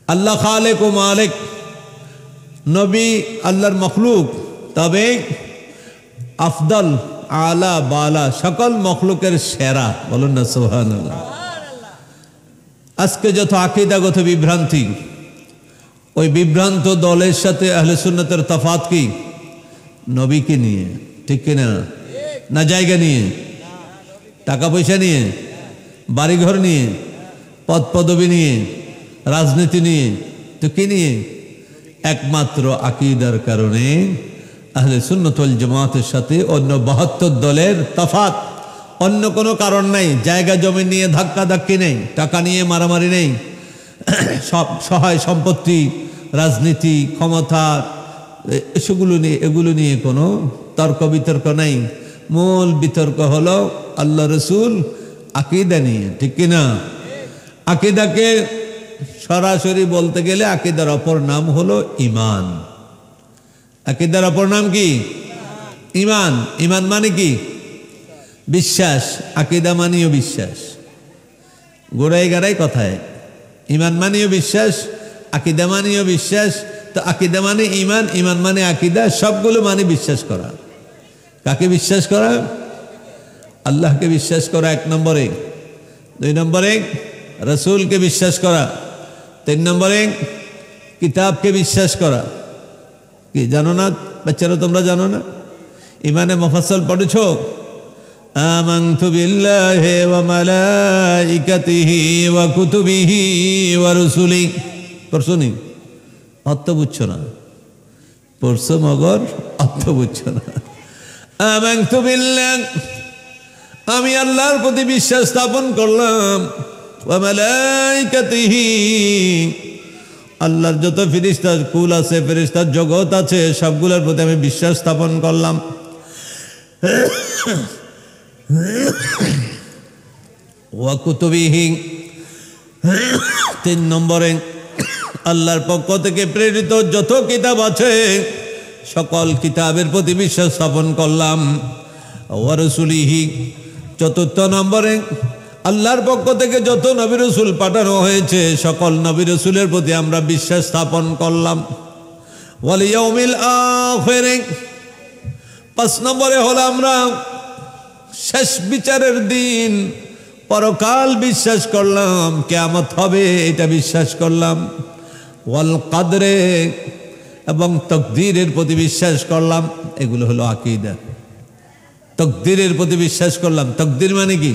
আল্লাহ খালেক ও মালিক, নবী আল্লাহর মখলুক, তবে আফদল, আলা, বালা, সকল মখলুকের সেরা। বলুন না সুবহানাল্লাহ। আজকে যত আকীদাগত বিভ্রান্তি, ওই বিভ্রান্ত দলের সাথে আহলে সুন্নাতের তফাৎ কি? নবীকে নিয়ে, ঠিক কিনা? না জায়গা নিয়ে, টাকা পয়সা নিয়ে, বাড়িঘর নিয়ে, পদ পদবী নিয়ে, রাজনীতি নিয়ে, তো কি নিয়ে? একমাত্র আকীদার কারণে আহলে সুন্নাত ওয়াল জামাতের সাথে অন্য 72 দলের তফাৎ, অন্য কোনো কারণ নাই। জায়গা জমি নিয়ে ধাক্কা ধাক্কি নেই, টাকা নিয়ে মারামারি নেই, সব সহায় সম্পত্তি, রাজনীতি, ক্ষমতা, এগুলো নিয়ে কোনো তর্ক বিতর্ক নাই। মূল বিতর্ক হলো আল্লাহ রসুল আকীদা নিয়ে, ঠিক কিনা? আকীদাকে সরাসরি বলতে গেলে আকীদার অপর নাম হলো ঈমান। আকীদার অপর নাম কি? ঈমান। ঈমান মানে কি? বিশ্বাস। আকীদা মানেও বিশ্বাস, গোড়াই গাড়াই কথায়। ঈমান মানেও বিশ্বাস, আকীদা মানেও বিশ্বাস। তো আকীদা মানে ঈমান, ঈমান মানে আকীদা, সবগুলো মানে বিশ্বাস করা। কাকে বিশ্বাস করা? আল্লাহকে বিশ্বাস করা 1 নম্বরে। 2 নম্বরে রসুলকে বিশ্বাস করা। 3 নম্বরে কিতাবকে বিশ্বাস করা। কি জানো না বাচ্চারা? তোমরা জানো না? ঈমানে মুফাসসাল পড়েছো? আমানতু বিল্লাহি ওয়া মালাইকাতিহি ওয়া কুতুবিহি ওয়া রুসুলি। পড়ছো নি? অর্থ বুঝছো না। পড়ছো মগর অর্থ বুঝছো না। আমানতু বিল্লাহ, আমি আল্লাহর প্রতি বিশ্বাস স্থাপন করলাম। ওয়া মালাইকাতিহি, আল্লাহর যত ফেরেশতার কুল আছে, ফেরেশতার জগৎ আছে, সবগুলোর প্রতি আমি বিশ্বাস স্থাপন করলাম। ওয়া কুতুবিহি, 3 নম্বরে আল্লাহর পক্ষ থেকে প্রেরিত যত কিতাব আছে সকল কিতাবের প্রতি বিশ্বাস স্থাপন করলাম। ওয়া রাসূলিহি, 4 নম্বরে আল্লাহর পক্ষ থেকে যত নবী রাসূল পাঠানো হয়েছে সকল নবী রাসূলের প্রতি আমরা বিশ্বাস স্থাপন করলাম। ওয়াল ইয়াউমিল আখির, 5 নম্বরে হলো আমরা শেষ বিচারের দিন, পরকাল বিশ্বাস করলাম, কিয়ামত হবে এটা বিশ্বাস করলাম। ওয়াল কদরে, এবং তকদীরের প্রতি বিশ্বাস করলাম। এগুলো হলো আকীদা। তকদীরের প্রতি বিশ্বাস করলাম। তকদীর মানে কি?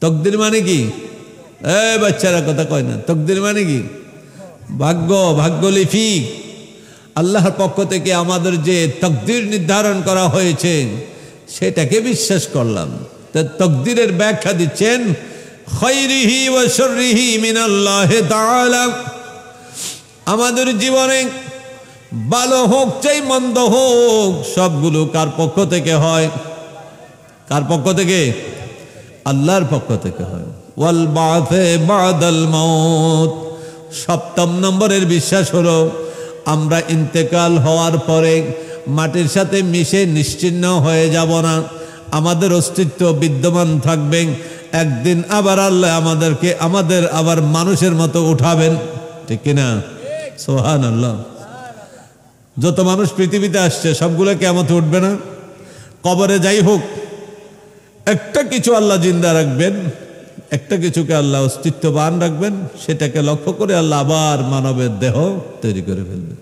তকদীর মানে কি? বাচ্চারা কথা কয় না। তকদীর মানে কি? ভাগ্য, ভাগ্যলিপি। আল্লাহর পক্ষ থেকে আমাদের যে তকদীর নির্ধারণ করা হয়েছে সেটাকে বিশ্বাস করলাম। তকদীরের ব্যাখ্যা দিচ্ছেন খায়রিহি ওয়া শাররিহি মিনাল্লাহি তাআলা। আমাদের জীবনে ভালো হোক চাই মন্দ হোক, সবগুলো কার পক্ষ থেকে হয়? কার পক্ষ থেকে? আল্লাহর পক্ষ থেকে হয়। ওয়াল বা'থে বা'দাল মাউত, 7 নম্বরের বিশ্বাস হলো আমরা ইন্তেকাল হওয়ার পরে মাটির সাথে মিশে নিশ্চিহ্ন হয়ে যাব না, আমাদের অস্তিত্ব বিদ্যমান থাকবে। একদিন আবার আল্লাহ আমাদেরকে আবার মানুষের মতো উঠাবেন, ঠিক কিনা? সুবহানাল্লাহ। যত মানুষ পৃথিবীতে আসছে সবগুলো কিয়ামতে উঠবে না? কবরে যাই হোক, একটা কিছু আল্লাহ জিন্দা রাখবেন, একটা কিছুকে আল্লাহ অস্তিত্ববান রাখবেন, সেটাকে লক্ষ্য করে আল্লাহ আবার মানবের দেহ তৈরি করে ফেলবেন।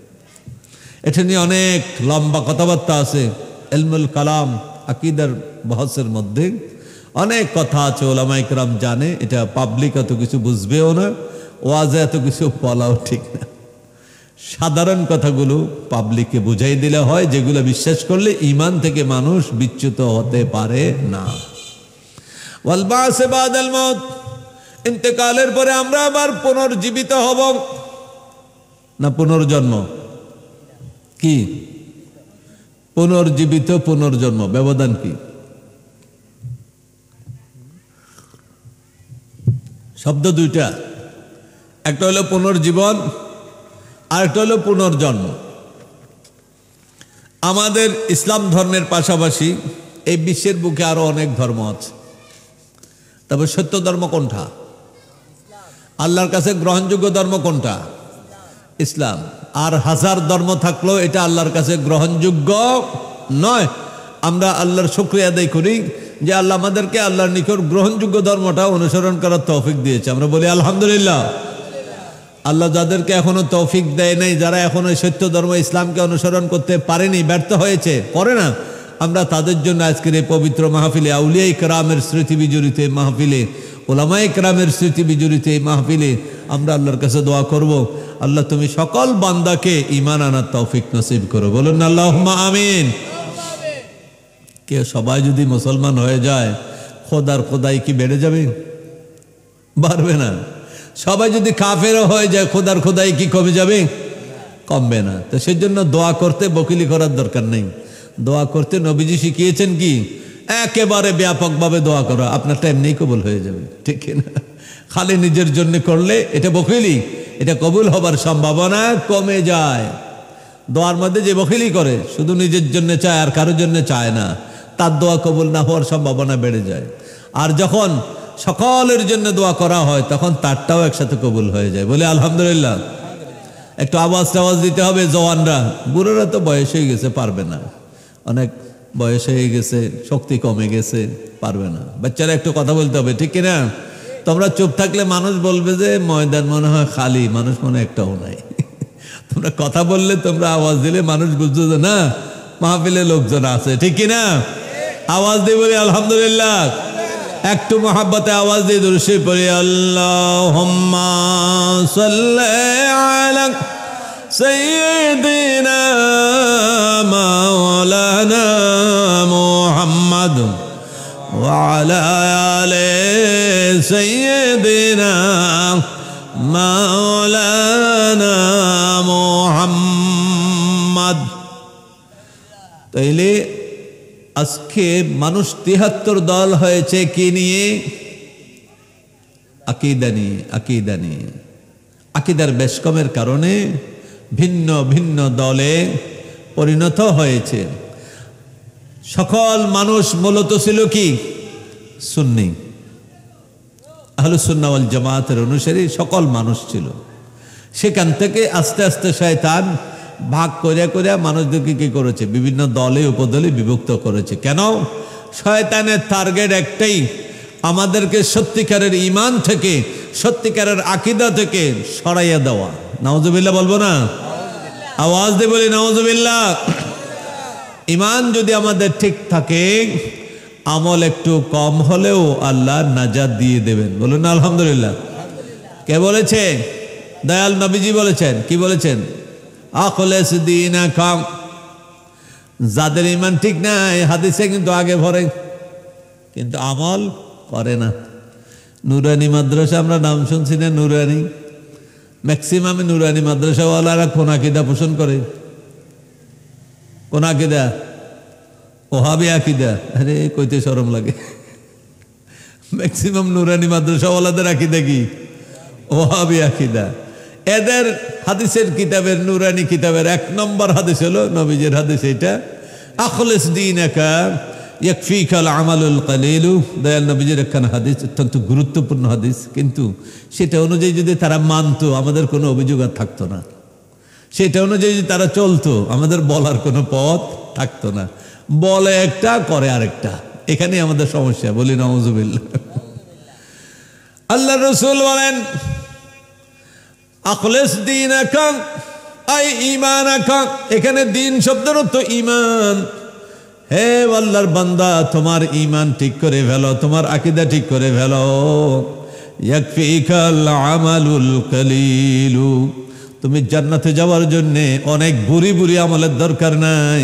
এটা নিয়ে অনেক লম্বা কথাবার্তা আছে। ইলমুল কালাম, আকীদার বহসের মধ্যে অনেক কথা আছে, ওলামায়ে কেরাম জানে। এটা পাবলিক এত কিছু বুঝবেও না, ওয়াজে এত কিছু বলাও ঠিক না। সাধারণ কথাগুলো পাবলিককে বুঝাই দিলে হয়, যেগুলো বিশ্বাস করলে ঈমান থেকে মানুষ বিচ্যুত হতে পারে না। ওয়াল বা'সে বা'দাল মাউত, ইন্তেকালের পরে আমরা আবার পুনর্জীবিত হব না পুনর্জন্ম? কি পুনর্জীবিত পুনর্জন্ম ব্যবধান কি? শব্দ দুইটা, একটা হলো পুনর্জীবন, আরেকটা হলো পুনর্জন্ম। আমাদের ইসলাম ধর্মের পাশাপাশি এই বিশ্বের বুকে আরো অনেক ধর্ম আছে, তবে সত্য ধর্ম কোনটা? আল্লাহর কাছে গ্রহণযোগ্য ধর্ম কোনটা? ইসলাম। আর হাজার ধর্ম থাকলেও এটা আল্লাহর কাছে গ্রহণযোগ্য নয়। আমরা আল্লাহর শুকরিয়া আদায় করি যে আল্লাহ আমাদেরকে আল্লাহর নিকট গ্রহণযোগ্য ধর্মটা অনুসরণ করার তৌফিক দিয়েছে। আমরা বলি আলহামদুলিল্লাহ। আল্লাহ যাদেরকে এখনো তৌফিক দেয় নাই, যারা এখনো সত্য ধর্ম ইসলামকে অনুসরণ করতে পারেনি, ব্যর্থ হয়েছে, করে না, আমরা তাদের জন্য আজকের এই পবিত্র মাহফিলে, আউলিয়া ইকরামের স্মৃতি বিজড়িত এই মাহফিলে, ওলামা ইকরামের স্মৃতি বিজড়িত এই মাহফিলে আমরা আল্লাহর কাছে দোয়া করব, আল্লাহ তুমি সকল বান্দাকে ঈমান আনার তৌফিক নসিব করো। বলুন আল্লাহুম্মা আমিন। কে সবাই যদি মুসলমান হয়ে যায়, খোদার খোদাই কি বেড়ে যাবে? বাড়বে না। সবাই যদি কাফেরও হয়ে যায়, খোদার খোদাই কি কমে যাবে? কমবে না। তো সেজন্য দোয়া করতে বকিলি করার দরকার নেই। দোয়া করতে নবীজি শিখিয়েছেন কি? একেবারে ব্যাপকভাবে দোয়া করা, আপনারটা এমনিই কবুল হয়ে যাবে, ঠিক না? খালি নিজের জন্য করলে এটা বকিলি, এটা কবুল হবার সম্ভাবনা কমে যায়। দোয়ার মধ্যে যে বকিলি করে, শুধু নিজের জন্য চায় আর কারোর জন্য চায় না, তার দোয়া কবুল না হওয়ার সম্ভাবনা বেড়ে যায়। আর যখন সকলের জন্য দোয়া করা হয়, তখন তারটাও একসাথে কবুল হয়ে যায়। বলে আলহামদুলিল্লাহ। একটু আওয়াজ টাওয়াজ দিতে হবে জওয়ানরা। বুড়োরা তো বয়স হয়ে গেছে, পারবে না, অনেক বয়স হয়ে গেছে, শক্তি কমে গেছে, পারবে না। বাচ্চারা একটু কথা বলতে হবে, ঠিক কিনা? তোমরা চুপ থাকলে মানুষ বলবে যে ময়দান মনে হয় খালি, মানুষ মনে একটাও নাই। তোমরা কথা বললে, তোমরা আওয়াজ দিলে মানুষ বুঝতো যে না, মাহফিলে লোকজন আছে, ঠিক কিনা? আওয়াজ দিয়ে বলি আলহামদুলিল্লাহ। একটু মহাব্বতে আওয়াজ দিয়ে দুরূদ শরীফ পড়ি, আল্লাহুম্মা সাল্লি আলা সাইয়্যিদিনা মাওলানা মুহাম্মদ ওয়া আলা আলি সাইয়্যিদিনা মাওলানা মুহাম্মদ। তাইলে আজকে মানুষ ৭৩ দল হয়েছে কি নিয়ে? আকীদা নিয়ে। আকীদা নিয়ে। আকীদার বেশকমের কারণে ভিন্ন ভিন্ন দলে পরিণত হয়েছে। সকল মানুষ মূলত ছিল কি? সুন্নি, আহলুস সুন্নাহ ওয়াল জামাতের অনুসারী সকল মানুষ ছিল। সেখান থেকে আস্তে আস্তে শয়তান ভাগ করিয়া করিয়া মানুষদেরকে কি করেছে? বিভিন্ন দলে উপদলে বিভক্ত করেছে। কেন? শয়তানের টার্গেট একটাই, আমাদেরকে সত্যিকারের ঈমান থেকে, সত্যিকারের আকীদা থেকে সরাইয়া দেওয়া। নাউজুবিল্লাহ বলবো না? আওয়াজ দিয়ে বলি নাউজুবিল্লাহ। ঈমান যদি আমাদের ঠিক থাকে, আমল একটু কম হলেও আল্লাহ নাজাত দিয়ে দেবেন। বলুন আলহামদুলিল্লাহ। কে বলেছে? দয়াল নবীজি বলেছেন। কি বলেছেন? আখলেস দীনাকা। যাদের ঈমান ঠিক নাই, হাদিসে কিন্তু আগে ভরে, কিন্তু আমল করে না। নুরানি মাদ্রাসা, আমরা নাম শুনছি না? নুরানি, ম্যাক্সিমাম নুরানি মাদ্রাসাওয়ালারা কোন আকীদা পোষণ করে? কোন আকীদা? ওহাবি আকীদা। আরে কইতে শরম লাগে। ম্যাক্সিমাম নুরানি মাদ্রাসাওয়ালাদের আকীদা কি? ওহাবি আকীদা। এদের হাদিসের কিতাবের, নুরানি কিতাবের ১ নম্বর হাদিস হলো নবীজির হাদিস, এটা আখলিস দীনাকা ইয়াকফিকাল আমালুল কালিলু। দয়াল নবীজির একখানা হাদিস, অত্যন্ত গুরুত্বপূর্ণ হাদিস, কিন্তু সেটা অনুযায়ী যদি তারা মানতো, আমাদের কোনো অভিযোগ আর থাকতো না। সেটা অনুযায়ী যদি তারা চলতো, আমাদের বলার কোনো পথ থাকতো না। বলে একটা, করে আরেকটা, এখানেই আমাদের সমস্যা। বলি নাউজুবিল্লাহ। আল্লাহ রাসূল বলেন আখলিস দীনাকা আই ঈমানাকা। এখানে দিন শব্দের অর্থ ঈমান। হে আল্লাহর বান্দা, তোমার ঈমান ঠিক করে ফেলো, তোমার আকীদা ঠিক করে ফেলো। ইয়াকফিকাল আমালুল কালিলু। তুমি জান্নাতে যাওয়ার জন্য অনেক বুড়ি বুড়ি আমলের দরকার নাই,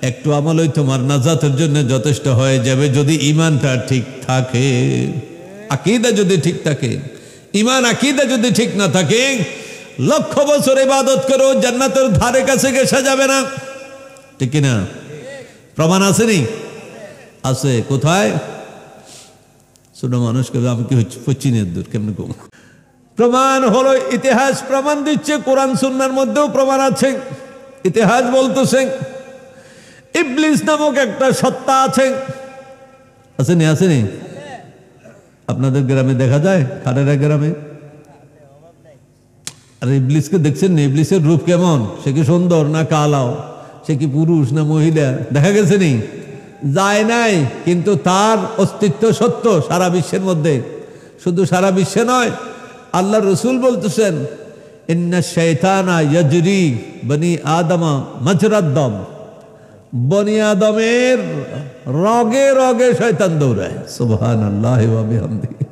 একটু আমলই তোমার নাজাতের জন্য যথেষ্ট হয়ে যাবে, যদি ঈমানটা ঠিক থাকে, আকীদা যদি ঠিক থাকে। ঈমান আকীদা যদি ঠিক না থাকে, লক্ষ বছর ইবাদত করেও জান্নাতের ধারে কাছে গেছা যাবে না, ঠিক কিনা? প্রমাণ আসেনি? আছে। কোথায়? ছোট মানুষকে আমি কি হচ্ছে পশ্চিমের দূর কেমন কম। প্রমাণ হলো ইতিহাস প্রমাণ দিচ্ছে, কোরআন সুন্নাহর মধ্যেও প্রমাণ আছে। ইতিহাস বলতেছে ইবলিস নামক একটা সত্তা আছে। আসেনি? আসেনি? আপনাদের গ্রামে দেখা যায়? খাড়েরা গ্রামে আর ইবলিসকে দেখছেন না, ইবলিসের রূপ কেমন? সে কি সুন্দর না কালাও? সে কি পুরুষ না মহিলা? দেখা গেছে নি? যায় নাই, কিন্তু তার অস্তিত্ব সত্য সারা বিশ্বের মধ্যে। শুধু সারা বিশ্বে নয়, আল্লাহ রসুল বলতেছেন ইন্না শাইতানা ইয়াজরি বনি আদমা মাজরাদ দম, বনি আদমের রগে রগে শয়তান দৌড়ায়। সুবহানাল্লাহি ওয়া বিহামদিহি।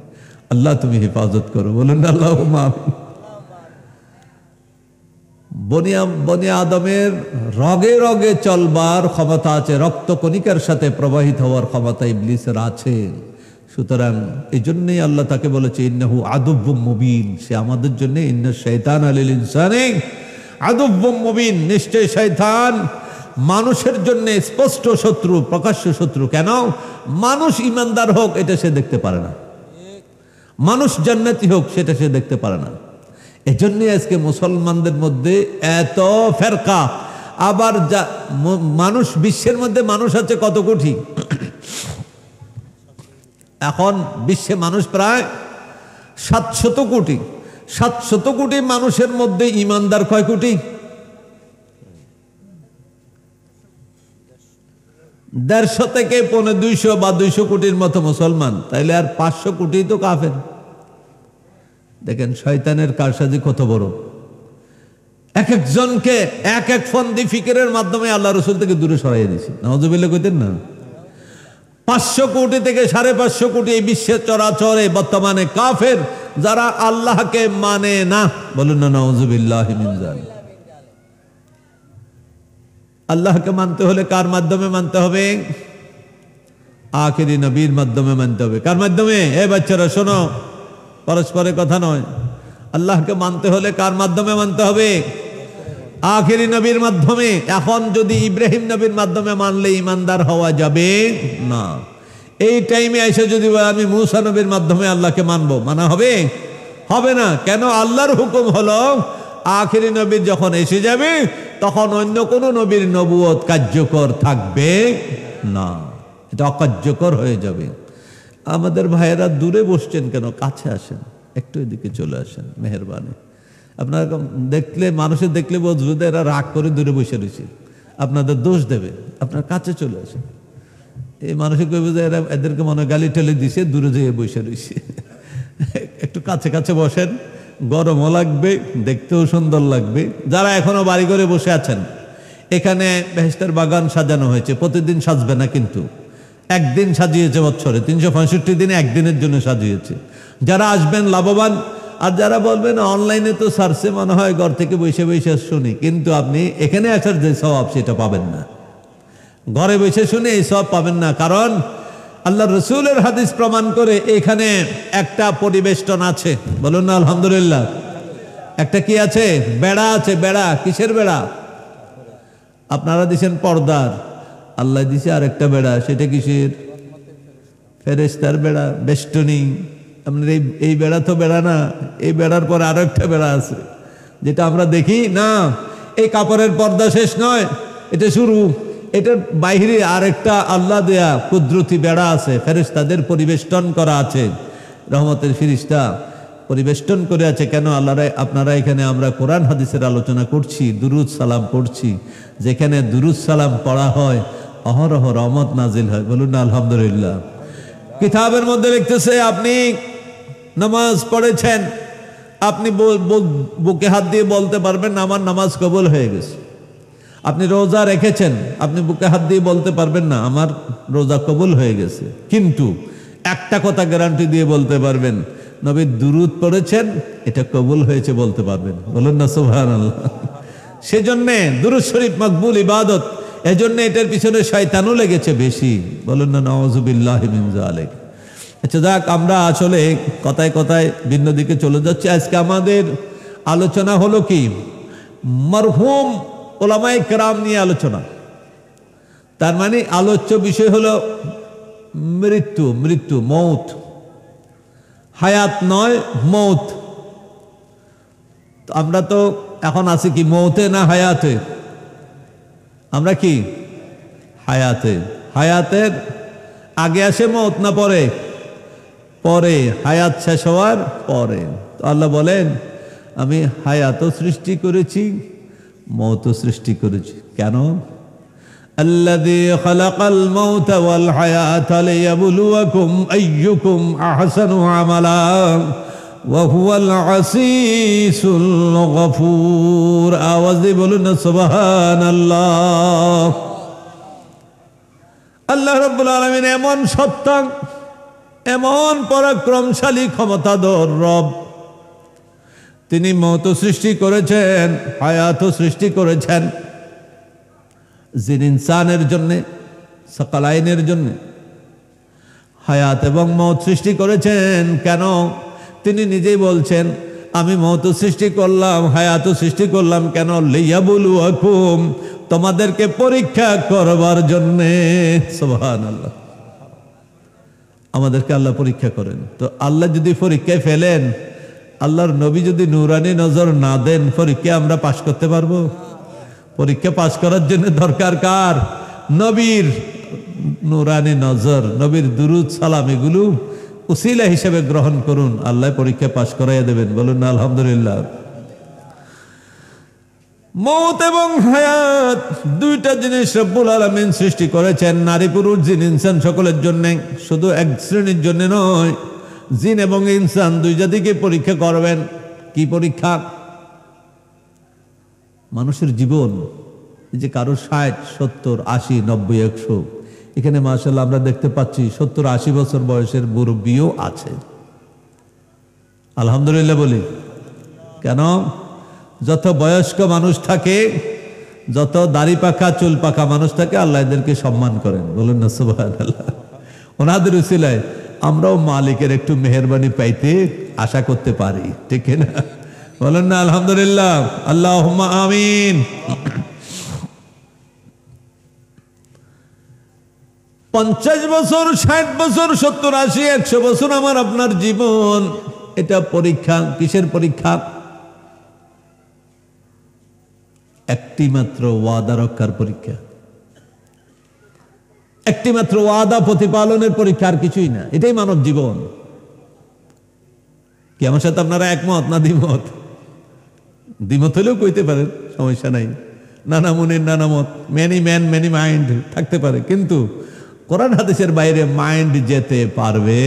আল্লাহ তুমি হেফাজত করো, বলুন আল্লাহুম্মা আমিন। বনি আদমের রগে রগে চলবার ক্ষমতা আছে, রক্তকণিকার সাথে প্রবাহিত হওয়ার ক্ষমতা ইবলিসের আছে। সুতরাং এই জন্যই আল্লাহ তাকে বলেছে ইন্নাহু আদুব্বুম মুবিন, সে আমাদের জন্য ইন্না শাইতানা লিল ইনসানি আদুব্বুম মুবিন, নিশ্চয় শয়তান মানুষের জন্য স্পষ্ট শত্রু, প্রকাশ্য শত্রু। কেন? মানুষ ইমানদার হোক এটা সে দেখতে পারে না, মানুষ জান্নাতি হোক সেটা সে দেখতে পারে না। এজন্যই আজকে মুসলমানদের মধ্যে এত ফেরকা। আবার যা মানুষ, বিশ্বের মধ্যে মানুষ আছে কত কোটি? এখন বিশ্বে মানুষ প্রায় 700 কোটি। 700 কোটি মানুষের মধ্যে ইমানদার কয় কোটি? 150 থেকে 200 বা 200 কোটির মতো মুসলমান, তাইলে আর 500 কোটি তো কাফের। দেখেন শয়তানের কারসাজি কত বড়। এক একজনকে এক এক ফন্দি ফিকিরের মাধ্যমে আল্লাহ রসুল থেকে দূরে সরাইয়ে দিয়েছে। নাউজুবিল্লাহ কইতেন না? 500 কোটি থেকে 550 কোটি এই বিশ্বের চরাচরে বর্তমানে কাফের, যারা আল্লাহকে মানে না। বলুন না নাউজুবিল্লাহি মিন যালিক। আল্লাহকে মানতে হলে কার মাধ্যমে মানতে হবে? আখিরি নবীর মাধ্যমে মানতে হবে। কার মাধ্যমে? এ বাচ্চারা শোনো, পরস্পরের কথা নয়। আল্লাহকে মানতে হলে কার মাধ্যমে মানতে হবে? আখিরি নবীর মাধ্যমে। এখন যদি ইব্রাহিম নবীর মাধ্যমে মানলে ইমানদার হওয়া যাবে না। এই টাইমে এসে যদি আমি মুসা নবীর মাধ্যমে আল্লাহকে মানবো, মানা হবে? হবে না। কেন? আল্লাহর হুকুম হলো আখিরি নবীর যখন এসে যাবে তখন অন্য কোন নবীর নবুয়ত কার্যকর থাকবে না, এটা অকার্যকর হয়ে যাবে। আমাদের ভাইয়েরা দূরে বসছেন কেন? কাছে আসেন, একটু এদিকে চলে আসেন, মেহেরবানি। আপনারা দেখলে, মানুষের দেখলে বুঝবে এরা রাগ করে দূরে বসে রয়েছে, আপনাদের দোষ দেবে। আপনার কাছে চলে আসেন। এই মানুষের কইবে যে এরা, এদেরকে মনে গালি ঠেলে দিছে, দূরে যেয়ে বসে রয়েছে। একটু কাছে কাছে বসেন, গরমও লাগবে, দেখতেও সুন্দর লাগবে। যারা এখনো বাড়ি করে বসে আছেন, এখানে বেহেশতের বাগান সাজানো হয়েছে, প্রতিদিন সাজবে না, কিন্তু একদিন সাজিয়েছে বছরে, 365 দিনে একদিনের জন্য সাজিয়েছে। যারা আসবেন লাভবান। আর যারা বলবেন অনলাইনে তো সার্চে মনে হয় ঘর থেকে বসে বসে শুনি, কিন্তু আপনি এখানে আসার যে সওয়াব সেটা পাবেন না, ঘরে বসে শুনে এই সওয়াব পাবেন না। কারণ আল্লাহ রসুলের হাদিস প্রমাণ করে এখানে একটা পরিবেষ্টন আছে। বলুন না আলহামদুলিল্লাহ। একটা কি আছে? বেড়া আছে। বেড়া কিসের বেড়া? আপনারা দিছেন পর্দার, আল্লাহ দিছে আরেকটা বেড়া। সেটা কিসের? ফেরেশতার বেড়া, বেষ্টনী। আপনার এই বেড়া তো বেড়া না, এই বেড়ার পর আরো একটা বেড়া আছে যেটা আমরা দেখি না। এই কাপড়ের পর্দা শেষ নয়, এটা শুরু। এটার বাইরে আরেকটা আল্লাহ দেয়া কুদরতি বেড়া আছে, ফেরেশতাদের পরিবেষ্টন করা আছে, রহমতের ফেরেশতা পরিবেষ্টন করে আছে। কেন? আল্লাহ আপনারা এখানে আমরা কোরআন হাদিসের আলোচনা করছি, দুরুদ সালাম পড়ছি। যেখানে দুরুদ সালাম পড়া হয় অহরহ রহমত নাজিল হয়। বলুন না আলহামদুলিল্লাহ। কিতাবের মধ্যে লিখতেছে আপনি নামাজ পড়েছেন, আপনি বুকে হাত দিয়ে বলতে পারবেন আমার নামাজ কবুল হয়ে গেছে। আপনি রোজা রেখেছেন, আপনি বুকে হাত দিয়ে বলতে পারবেন না আমার রোজা কবুল হয়ে গেছে। কিন্তু একটা কথা গ্যারান্টি দিয়ে বলতে পারবেন, নবীর দুরুদ পড়েছেন, এটা কবুল হয়েছে বলতে পারবেন। বলুন না সুবহানাল্লাহ। সেজন্য দুরুদ শরীফ মকবুল ইবাদত, এজন্য এটার পিছনে শয়তানও লেগেছে বেশি। বলুন না নাউযুবিল্লাহি মিন যালিক। আচ্ছা যাক, আমরা আসলে কথায় কথায় ভিন্ন দিকে চলে যাচ্ছি। আজকে আমাদের আলোচনা হলো কি? মরহুম ওলামায়ে কেরাম নিয়ে আলোচনা। তার মানে আলোচ্য বিষয় হলো মৃত্যু। মৃত্যু, মৌত, হায়াত নয়, মৌত। আমরা তো এখন আছি কি? মৌতে না হায়াতে? আমরা কি? হায়াতে। হায়াতের আগে আসে মৌত না পরে? পরে। হায়াত শেষ হওয়ার পরে। তো আল্লাহ বলেন আমি হায়াতও সৃষ্টি করেছি, মওতও সৃষ্টি করেছি। কেন? আল্লাযী খালাকাল মাউতা ওয়াল হায়াতা লিয়াবলুয়াকুম আইয়ুকুম আহসানু আমালা ওয়া হুয়াল আসীসুল গফুর। আওয়াজ দিয়ে বলুন না সুবহানাল্লাহ। আল্লাহ রাব্বুল আলামিন এমন সত্তা, এমন পরাক্রমশালী ক্ষমতাধর রব, তিনি মওত সৃষ্টি করেছেন, হায়াতও সৃষ্টি করেছেন। জিন ইনসানের জন্য, সাকালাইনের জন্য হায়াত এবং মওত সৃষ্টি করেছেন। কেন? তিনি নিজেই বলছেন, আমি মওত সৃষ্টি করলাম, হায়াতও সৃষ্টি করলাম। কেন? লিয়াবলুয়াকুম, তোমাদেরকে পরীক্ষা করবার জন্যে। সুবহানাল্লাহ। আমাদেরকে আল্লাহ পরীক্ষা করেন। তো আল্লাহ যদি পরীক্ষায় ফেলেন, আল্লাহর নবী যদি নুরানি নজর না দেন, পরীক্ষা আমরা পাশ করতে পারবো? পরীক্ষা পাশ করার জন্য দরকার কার? নবীর নুরানি নজর, নবীর দুরুদ সালাম, এগুলো উসিলা হিসেবে গ্রহণ করুন, আল্লাহ পরীক্ষা পাশ করাইয়া দেবেন। বলুন না আলহামদুলিল্লাহ। মওত এবং হায়াত দুইটা জিনিস রব্বুল আলামিন সৃষ্টি করেছেন, নারী পুরুষ, জিন ইনসান সকলের জন্য, শুধু এক শ্রেণীর জন্য নয়। জিন এবং ইনসান দুই জাতিকে পরীক্ষা করবেন। কি পরীক্ষা? মানুষের জীবন, যে কারো 60, 70, 80, 90, 100, এখানে মাশাআল্লাহ আমরা দেখতে পাচ্ছি 70, 80 বছর বয়সের মুরব্বিও আছে। আলহামদুলিল্লাহ বলি। কেন? যত বয়স্ক মানুষ থাকে, যত দাড়ি পাকা চুল পাকা মানুষ থাকে, আল্লাহ এদেরকে সম্মান করেন। বলুন না সুবহানাল্লাহ। ওনাদের উসিলায় আমরাও মালিকের একটু মেহেরবানি পাইতে আশা করতে পারি, ঠিক না? বলুন না আলহামদুলিল্লাহ। আল্লাহুম্মা আমিন। 50 বছর, 60 বছর, 70, 80, 100 বছর আমার আপনার জীবন, এটা পরীক্ষা। কিসের পরীক্ষা? একটি মাত্র ওয়াদা রক্ষার পরীক্ষা, একটি মাত্র ওয়াদা প্রতিপালনের পরীক্ষা, আর কিছুই না। এটাই মানব জীবন। কি আমার সাথে আপনারা একমত না দ্বিমত? দ্বিমত হলেও কইতে পারেন, সমস্যা নাই। নানা মনের নানা মত, মেনি ম্যান মেনি মাইন্ড থাকতে পারে, কিন্তু কোরআন হাদিসের বাইরে মাইন্ড যেতে পারবে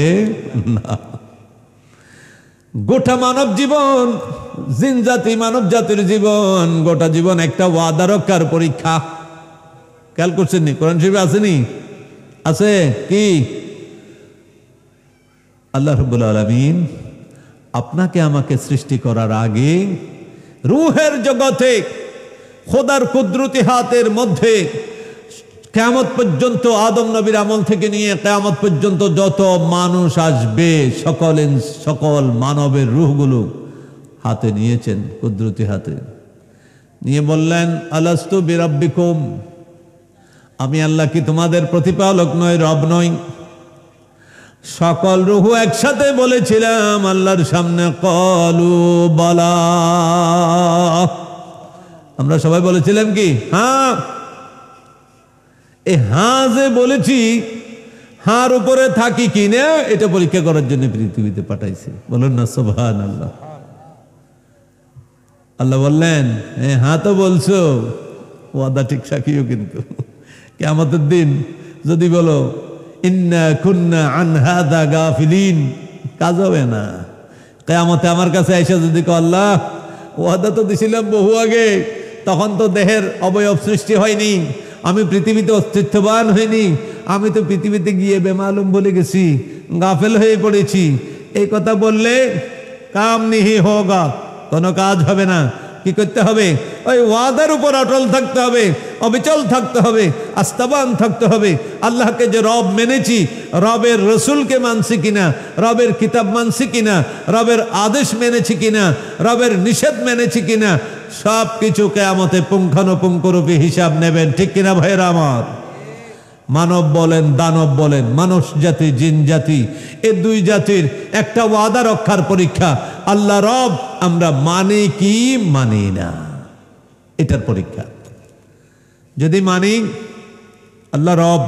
না। গোটা মানব জীবন, জিন জাতি, মানব জাতির জীবন, গোটা জীবন একটা ওয়াদা রক্ষার পরীক্ষা। খেয়াল করছেন নি? কোরআন শরীফে আসেনি? আছে কি? আল্লাহ রাব্বুল আলামিন আপনাকে আমাকে সৃষ্টি করার আগে রূহের জগতে খোদার কুদরতি হাতের মধ্যে কিয়ামত পর্যন্ত, আদম নবীর আমল থেকে নিয়ে কিয়ামত পর্যন্ত যত মানুষ আসবে, সকল মানবের রূহগুলো হাতে নিয়েছেন, কুদরতি হাতে নিয়ে বললেন, আলাস্তু বিরাব্বিকুম, আমি আল্লাহ কি তোমাদের প্রতিপালক নই, রব নই? সকল রূহ একসাথে বলেছিলাম আল্লাহর সামনে, ক্বালু বালা। আমরা সবাই বলেছিলাম কি? হ্যাঁ। এই হ্যাঁ যে বলেছি, হার উপরে থাকি কিনা এটা পরীক্ষা করার জন্য পৃথিবীতে পাঠাইছি। বলুন না সুবহানাল্লাহ। আল্লাহ বললেন, হ্যাঁ তো বলছো, ওয়াদা ঠিক সাকিও, কিন্তু কিয়ামতের দিন যদি বলো ইন্না কুন্না আন হাযা গাফিলিন, কাজ হবে না। কিয়ামতে আমার কাছে এসে যদি কও, আল্লাহ ওয়াদা তো দিছিলাম বহু আগে, তখন তো দেহের অবয়ব সৃষ্টি হয়নি, আমি পৃথিবীতে অস্তিত্ববান হইনি, আমি তো পৃথিবীতে গিয়ে বেমালুম বলে গেছি, গাফেল হয়ে পড়েছি, এই কথা বললে কাম নিহি হোগা, কোনো কাজ হবে না। কি করতে হবে? ওই ওয়াদার উপর অটল থাকতে হবে, অবিচল থাকতে হবে, আস্থাবান থাকতে হবে। আল্লাহকে যে রব মেনেছি, রবের রসুলকে মানছি কিনা, রবের কিতাব মানছি কিনা, রবের আদেশ মেনেছি কিনা, রবের নিষেধ মেনেছি কিনা, সব কিছু কিয়ামতে পুঙ্খানুপুঙ্খরূপে হিসাব নেবেন, ঠিক কিনা ভাইরা আমার? মানব বলেন, দানব বলেন, মানুষ জাতি, জিন জাতি, এই দুই জাতির একটা ওয়াদা রক্ষার পরীক্ষা। আল্লাহ রব আমরা মানি কি মানি না, এটার পরীক্ষা। যদি মানি আল্লাহ রব,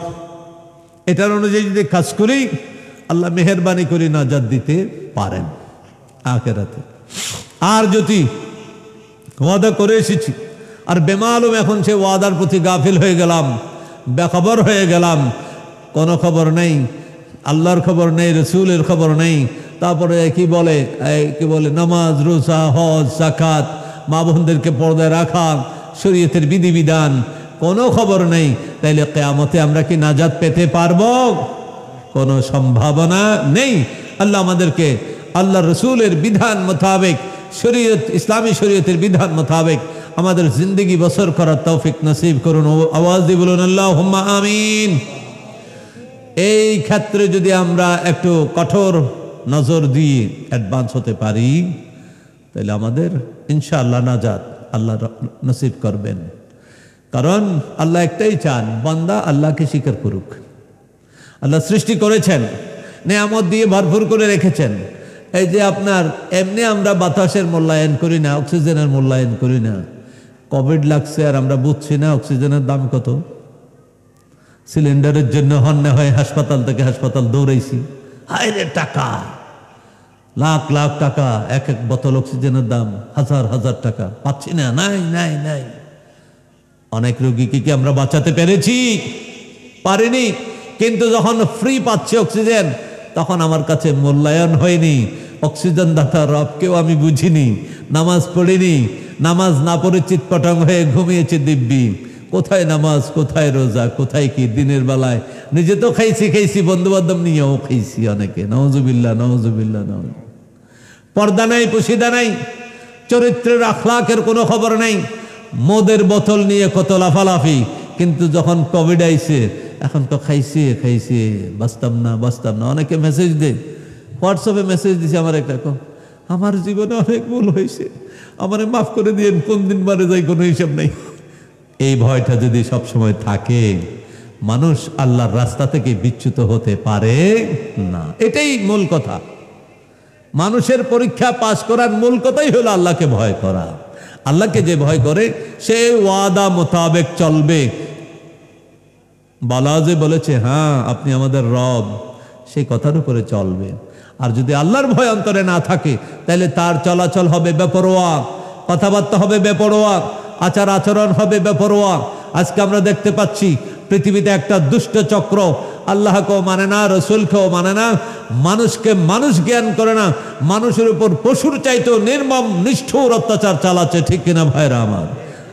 এটার অনুযায়ী যদি কাজ করি, আল্লাহ মেহেরবানি করে নাজাত দিতে পারেন আখিরাতে। আর যদি ওয়াদা করে এসেছি আর বেমালুম এখন সে ওয়াদার প্রতি গাফিল হয়ে গেলাম, বেখবর হয়ে গেলাম, কোনো খবর নেই, আল্লাহর খবর নেই, রসুলের খবর নেই, তারপরে কি বলে নামাজ, রোজা, হজ, যাকাত, মা বোনদেরকে পর্দায় রাখা, শরীয়তের বিধিবিধান কোনো খবর নেই, তাইলে কিয়ামতে আমরা কি নাজাত পেতে পারবো? কোনো সম্ভাবনা নেই। আল্লাহ আমাদেরকে আল্লাহ রসুলের বিধান মোতাবেক, শরীয়ত, ইসলামী শরীয়তের বিধান মোতাবেক আমাদের জিন্দগি বসর করার তৌফিক নসিব করুন। আওয়াজ দিয়ে বলুন আল্লাহুম্মা আমিন। এই ক্ষেত্রে যদি আমরা একটু কঠোর নজর দিয়ে অ্যাডভান্স হতে পারি, তাহলে আমাদের ইনশাআল্লাহ নাজাত আল্লাহ নসিব করবেন। কারণ আল্লাহ একটাই চান, বান্দা আল্লাহকে স্বীকার করুক। আল্লাহ সৃষ্টি করেছেন, নেয়ামত দিয়ে ভরপুর করে রেখেছেন। এই যে আপনার এমনি আমরা বাতাসের মূল্যায়ন করি না, অক্সিজেনের মূল্যায়ন করি না। কোভিড লাগছে আর আমরা বুঝছি না অক্সিজেনের দাম কত। সিলিন্ডারের জন্য হন্যে হয়ে হাসপাতাল থেকে হাসপাতাল দৌড়াইছি, হায় রে টাকা, লাখ লাখ টাকা, এক এক বোতল অক্সিজেনের দাম হাজার হাজার টাকা, পাচ্ছি না, নাই নাই নাই। অনেক রোগীকে কি আমরা বাঁচাতে পেরেছি? পারিনি। কিন্তু যখন ফ্রি পাচ্ছে অক্সিজেন, তখন আমার কাছে মূল্যায়ন হয়নি। অক্সিজেন দাতা রবকেও আমি বুঝিনি, নামাজ পড়িনি, নামাজ না পড়ে চিৎপটাং হয়ে ঘুমিয়েছি দিব্যি। কোথায় নামাজ, কোথায় রোজা, কোথায় কি? দিনের বেলায় নিজে তো খাইছি, বন্ধু বান্ধব নিয়েও খাইছি অনেকে। নওজুবিল্লাহ নওজুবিল্লাহ। পর্দা নাই, পুশিদা নাই, চরিত্রের আখলাকের কোনো খবর নাই। মদের বোতল নিয়ে কত লাফালাফি, কিন্তু যখন কোভিড আইছে এখন তো খাইছে, বাঁচতাম না। অনেকে মেসেজ দেয়, হোয়াটসঅ্যাপে মেসেজ দিছে আমার একটা, আমার জীবনে অনেক ভুল হয়েছে, আমারে মাফ করে দিয়ে কোন দিন মারে যাই কোনো হিসাব নেই। এই ভয়টা যদি সবসময় থাকে, মানুষ আল্লাহর রাস্তা থেকে বিচ্যুত হতে পারে না। এটাই মূল কথা। মানুষের পরীক্ষা পাশ করার মূল কথাই হলো আল্লাহকে ভয় করা। আল্লাহকে যে ভয় করে সে ওয়াদা মোতাবেক চলবে। বালা যে বলেছে হ্যাঁ আপনি আমাদের রব, সেই কথার উপরে চলবে। আর যদি আল্লাহর ভয় অন্তরে না থাকে, তাহলে তার চলাচল হবে বেপরোয়া, কথাবার্তা হবে বেপরোয়া, আচার আচরণ হবে বেপরোয়া। আজকে আমরা দেখতে পাচ্ছি পৃথিবীতে একটা দুষ্ট চক্র, আল্লাহকেও মানে না, রসুলকেও মানে না, মানুষকে মানুষ জ্ঞান করে না, মানুষের উপর পশুর চাইতেও নির্মম নিষ্ঠুর অত্যাচার চালাচ্ছে। ঠিক কিনা ভাইরা আমার?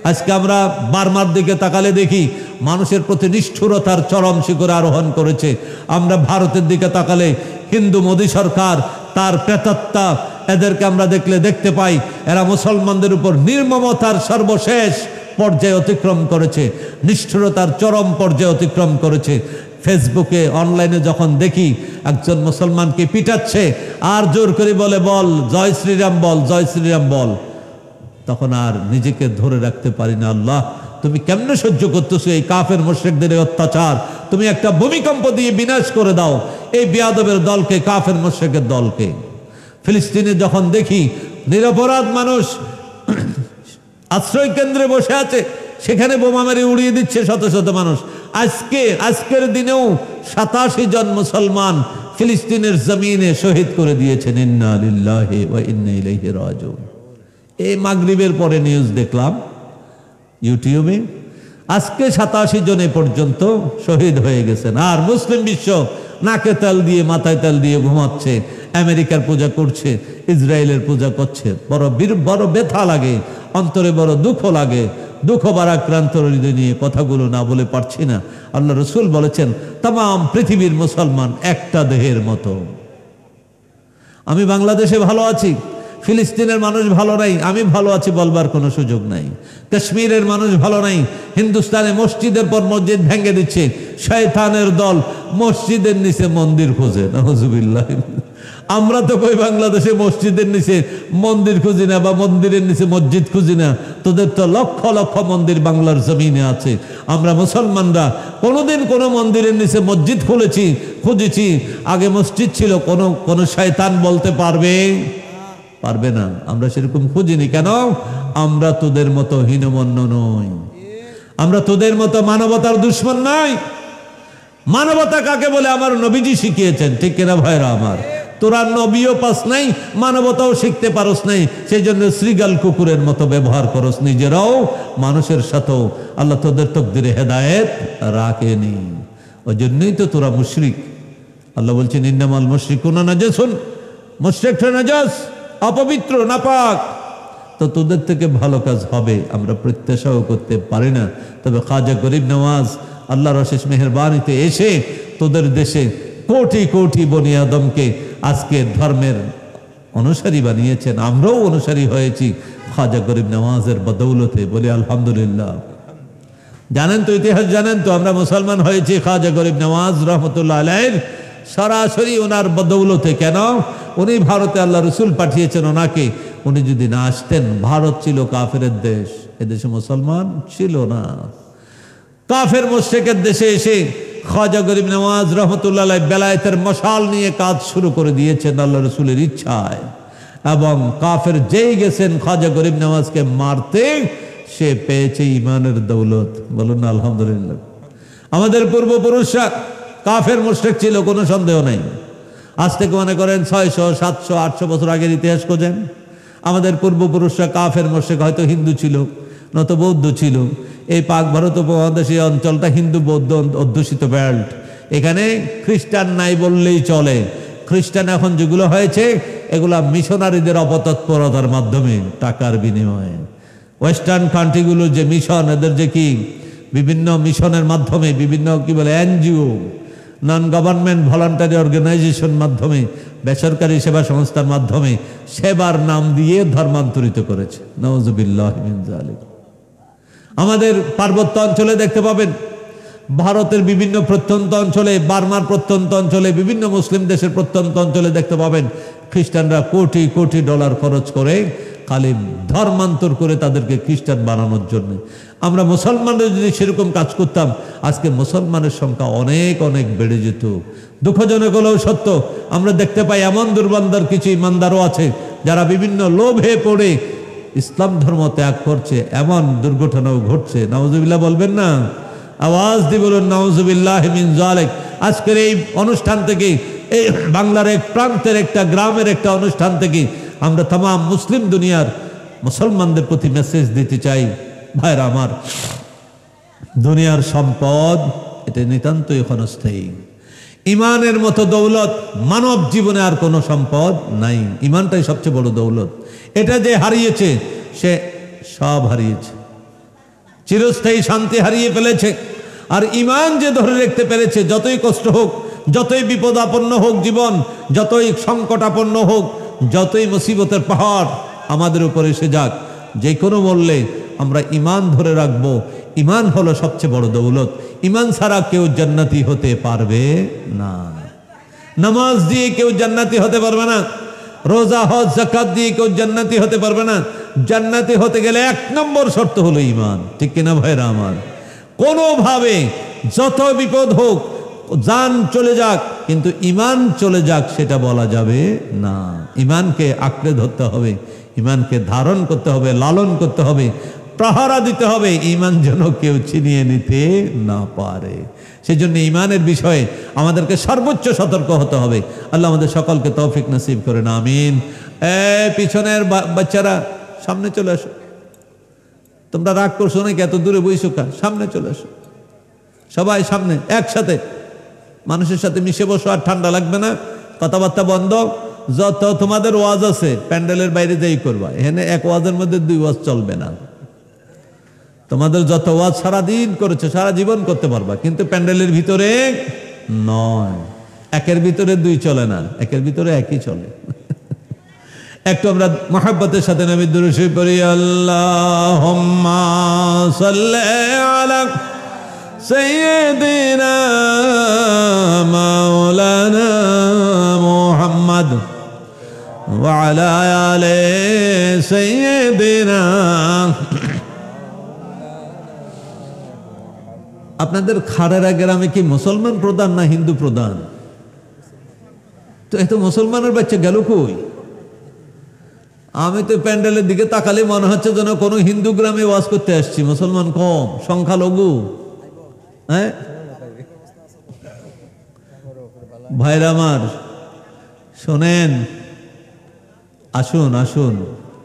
আজকে আমরা বার্মার দিকে তাকালে দেখি মানুষের প্রতি নিষ্ঠুরতার চরম শিখরে আরোহণ করেছে। আমরা ভারতের দিকে তাকালে হিন্দু মোদী সরকার, তার প্রেতাত্মা, এদেরকে আমরা দেখতে পাই এরা মুসলমানদের উপর নির্মমতার সর্বশেষ পর্যায়ে অতিক্রম করেছে, নিষ্ঠুরতার চরম পর্যায়ে অতিক্রম করেছে। ফেসবুকে অনলাইনে যখন দেখি একজন মুসলমানকে পিটাচ্ছে আর জোর করে বলে, বল জয় শ্রীরাম বল, জয় শ্রীরাম বল, তখন আর নিজেকে ধরে রাখতে পারি না। আল্লাহ তুমি কেমনে সহ্য করতেছো এই কাফের মুশরিকদের অত্যাচার? তুমি একটা ভূমিকম্প দিয়ে বিনাশ করে দাও এই বিয়াদবের দলকে, কাফের মুশরিকের দলকে। ফিলিস্তিনে যখন দেখি নিরপরাধ মানুষ আশ্রয় কেন্দ্রে বসে আছে, সেখানে বোমা মেরে উড়িয়ে দিচ্ছে শত শত মানুষ। আজকের দিনেও 87 জন মুসলমান ফিলিস্তিনের জমিনে শহীদ করে দিয়েছেন। ইন্না লিল্লাহি ওয়া ইন্না ইলাইহি রাজিউন। এই মাগরিবের পরে নিউজ দেখলাম ইউটিউবে, আজকে 87 জনে পর্যন্ত শহীদ হয়ে গেছেন। আর মুসলিম বিশ্ব নাকে তেল দিয়ে মাথায় তেল দিয়ে ঘুমাচ্ছে, আমেরিকার পূজা করছে, ইসরায়েলের পূজা করছে। বড় ব্যথা লাগে, অন্তরে বড় দুঃখ লাগে। দুঃখ ভারাক্রান্ত হৃদয় নিয়ে কথাগুলো না বলে পারছি না। আল্লাহ রসুল বলেছেন তাম পৃথিবীর মুসলমান একটা দেহের মতো। আমি বাংলাদেশে ভালো আছি, ফিলিস্তিনের মানুষ ভালো নাই, আমি ভালো আছি বলবার কোনো সুযোগ নাই। কাশ্মীরের মানুষ ভালো নাই, হিন্দুস্তানে মসজিদের পর মসজিদ ভেঙে দিচ্ছে শয়তানের দল, মসজিদের নিচে মন্দির খোঁজে। নাউজুবিল্লাহ। আমরা তো কই বাংলাদেশে মসজিদের নিচে মন্দির খুঁজি না, বা মন্দিরের নিচে মসজিদ খুঁজি না। তোদের তো লক্ষ লক্ষ মন্দির বাংলার জমিনে আছে। আমরা মুসলমানরা কোনোদিন কোনো মন্দিরের নিচে মসজিদ খুঁজেছি? আগে মসজিদ ছিল, কোনো শয়তান বলতে পারবে না। আমরা সেরকম খুঁজিনি। কেন? আমরা তোদের মতো হীনমন্য নই, আমরা তোদের মতো মানবতার দুশ্মন নই। মানবতা কাকে বলে আমার নবীজি শিখিয়েছেন। ঠিক কিনা ভাইরা আমার? তোরা নবীও পাস নাই, মানবতাও শিখতে পারস নাই, সেই জন্য শ্রীগাল কুকুরের মতো ব্যবহার করস, নিজেরাও মানুষের সাথেও আল্লাহ তোদের তকদিরে হেদায়েত রাখেনি। ওই জন্যই তো তোরা মুশরিক। আল্লাহ বলছেন ইন্নামাল মুশরিকুনা নাজাসুন, মুশরিকরা নাজাস, অপবিত্র, নাপাক। তো তোদের থেকে ভালো কাজ হবে আমরা প্রত্যাশাও করতে পারি না। তবে খাজা গরিব নওয়াজ আল্লাহর অশেষ মেহেরবানিতে এসে তোদের দেশে কোটি কোটি বনি আদমকে আজকে ধর্মের অনুসারী বানিয়েছেন। আমরাও অনুসারী হয়েছি খাজা গরিব নওয়াজের বদৌলতে, বলি আলহামদুলিল্লাহ। জানেন তো, ইতিহাস জানেন তো, আমরা মুসলমান হয়েছি খাজা গরিব নওয়াজ রহমতুল্লাহ আলাইহির সরাসরি ওনার বদৌলতে। কেন? উনি ভারতে আল্লাহ রসুল পাঠিয়েছেন ওনাকে। উনি যদি না আসতেন, ভারত ছিল কাফেরের দেশ, এদেশে মুসলমান ছিল না। কাফের মুশরিকের দেশে এসে খাজা গরিব নওয়াজ রহমতুল্লাহ আলাইহি বেলায়েতের মশাল নিয়ে কাজ শুরু করে দিয়েছেন আল্লাহ রসুলের ইচ্ছায়। এবং কাফের যেই গেছেন খাজা গরিব নওয়াজকে মারতে, সে পেয়েছে ইমানের দৌলত। বলুন না আলহামদুলিল্লাহ। আমাদের পূর্বপুরুষরা কাফের মুশরিক ছিল, কোনো সন্দেহ নাই। আজ থেকে মনে করেন 600, 700, 800 বছর আগের ইতিহাস খোঁজেন, আমাদের পূর্বপুরুষরা কাফের মুশরিক, হয়তো হিন্দু ছিল, নত বৌদ্ধ ছিল। এই পাক ভারত উপমহাদেশীয় অঞ্চলটা হিন্দু বৌদ্ধ অধ্যুষিত বেল্ট। এখানে খ্রিস্টান নাই বললেই চলে। খ্রিস্টান এখন যেগুলো হয়েছে, এগুলা মিশনারিদের অপতৎপরতার মাধ্যমে, টাকার বিনিময়ে। ওয়েস্টার্ন কান্ট্রিগুলো যে মিশন, এদের যে কি বিভিন্ন মিশনের মাধ্যমে, বিভিন্ন কি বলে NGO, non government voluntary organisation মাধ্যমে, বেসরকারি সেবা সংস্থার মাধ্যমে সেবার নাম দিয়ে ধর্মান্তরিত করেছে। নাউযুবিল্লাহ মিন যালিক। আমাদের পার্বত্য অঞ্চলে দেখতে পাবেন, ভারতের বিভিন্ন প্রত্যন্ত অঞ্চলে, বার্মার প্রত্যন্ত অঞ্চলে, বিভিন্ন মুসলিম দেশের প্রত্যন্ত অঞ্চলে দেখতে পাবেন খ্রিস্টানরা কোটি কোটি ডলার খরচ করে খালি ধর্মান্তর করে তাদেরকে খ্রিস্টান বানানোর জন্য। আমরা মুসলমানরা যদি সেরকম কাজ করতাম, আজকে মুসলমানের সংখ্যা অনেক অনেক বেড়ে যেত। দুঃখজনক হলেও সত্য, আমরা দেখতে পাই এমন দুর্বান্দার কিছু ইমানদারও আছে যারা বিভিন্ন লোভে পড়ে ইসলাম ধর্ম ত্যাগ করছে, এমন দুর্ঘটনাও ঘটছে। নাউজুবিল্লাহ বলবেন না? আওয়াজ দিয়ে বলুন নাউজুবিল্লাহ মিন যালিক। আজকের এই অনুষ্ঠান থেকে, এই বাংলার এক প্রান্তের একটা গ্রামের একটা অনুষ্ঠান থেকে আমরা তাম মুসলিম দুনিয়ার মুসলমানদের প্রতি মেসেজ দিতে চাই, ভাইরা আমার, দুনিয়ার সম্পদ এটা নিতান্তই ক্ষণস্থায়ী। ইমানের মতো দৌলত মানব জীবনে আর কোনো সম্পদ নাই। ইমানটাই সবচেয়ে বড় দৌলত। এটা যে হারিয়েছে, সে সব হারিয়েছে, চিরস্থায়ী শান্তি হারিয়ে ফেলেছে। আর ইমান যে ধরে রাখতে পেরেছে, যতই কষ্ট হোক, যতই বিপদাপন্ন হোক জীবন, যতই সংকটাপন্ন হোক, যতই মুসিবতের পাহাড় আমাদের উপরে এসে যাক, যে কোনো মূল্যে আমরা ইমান ধরে রাখবো। ইমান হলো সবচেয়ে বড় দৌলত। ইমান ছাড়া কেউ জান্নাতি হতে পারবে না। নামাজ দিয়ে কেউ জান্নাতি হতে পারবে না। রোজা, হজ, যাকাত দিয়ে কেউ জান্নাতি হতে পারবে না। জান্নাতি হতে গেলে 1 নম্বর শর্ত হলো ইমান। ঠিক কিনা ভাইরা আমার? কোনোভাবে যত বিপদ হোক, জান চলে যাক, কিন্তু ইমান চলে যাক সেটা বলা যাবে না। ইমানকে আঁকড়ে ধরতে হবে, ইমানকে ধারণ করতে হবে, লালন করতে হবে, প্রহারা দিতে হবে, ইমান যেন কেউ ছিনিয়ে নিতে না পারে। সেজন্য ইমানের বিষয়ে আমাদেরকে সর্বোচ্চ সতর্ক হতে হবে। আল্লাহ আমাদের সকলকে তৌফিক নসিব করেন, আমিন। পিছনের বাচ্চারা সামনে চলে আসো। তোমরা রাগ করছো নাকি? এত দূরে বইছো কা? সামনে চলে আসো, সবাই সামনে একসাথে। মানুষের সাথে মিশে বসো, আর ঠান্ডা লাগবে না, কথাবার্তা বন্ধ। যত তোমাদের ওয়াজ আছে প্যান্ডেলের বাইরে যাই করবা। এখানে এক ওয়াজের মধ্যে 2 ওয়াজ চলবে না। তোমাদের যত ওয়াজ সারাদিন করেছো, সারা জীবন করতে পারবা, কিন্তু প্যান্ডেলের ভিতরে নয়। একের ভিতরে 2 চলে না, একের ভিতরে একই চলে। একটু আমরা মহব্বতের সাথে নবীর দুরূদ শরীফ পড়ি। আল্লাহুম্মা সাল্লি আলা সাইয়্যিদিনা মাওলানা মুহাম্মদ ওয়া আলা আলি সাইয়্যিদিনা। আপনাদের খাড়েরা গ্রামে কি মুসলমান প্রধান না হিন্দু প্রধান? তো এত মুসলমানের বাচ্চা গেল কই? আমি তো প্যান্ডেলের দিকে তাকালে মনে হচ্ছে যেন কোনো হিন্দু গ্রামে ওয়াজ করতে আসছি। মুসলমান কম, সংখ্যালঘু। হ্যাঁ ভাইরা আমার, শোনেন, আসুন আসুন,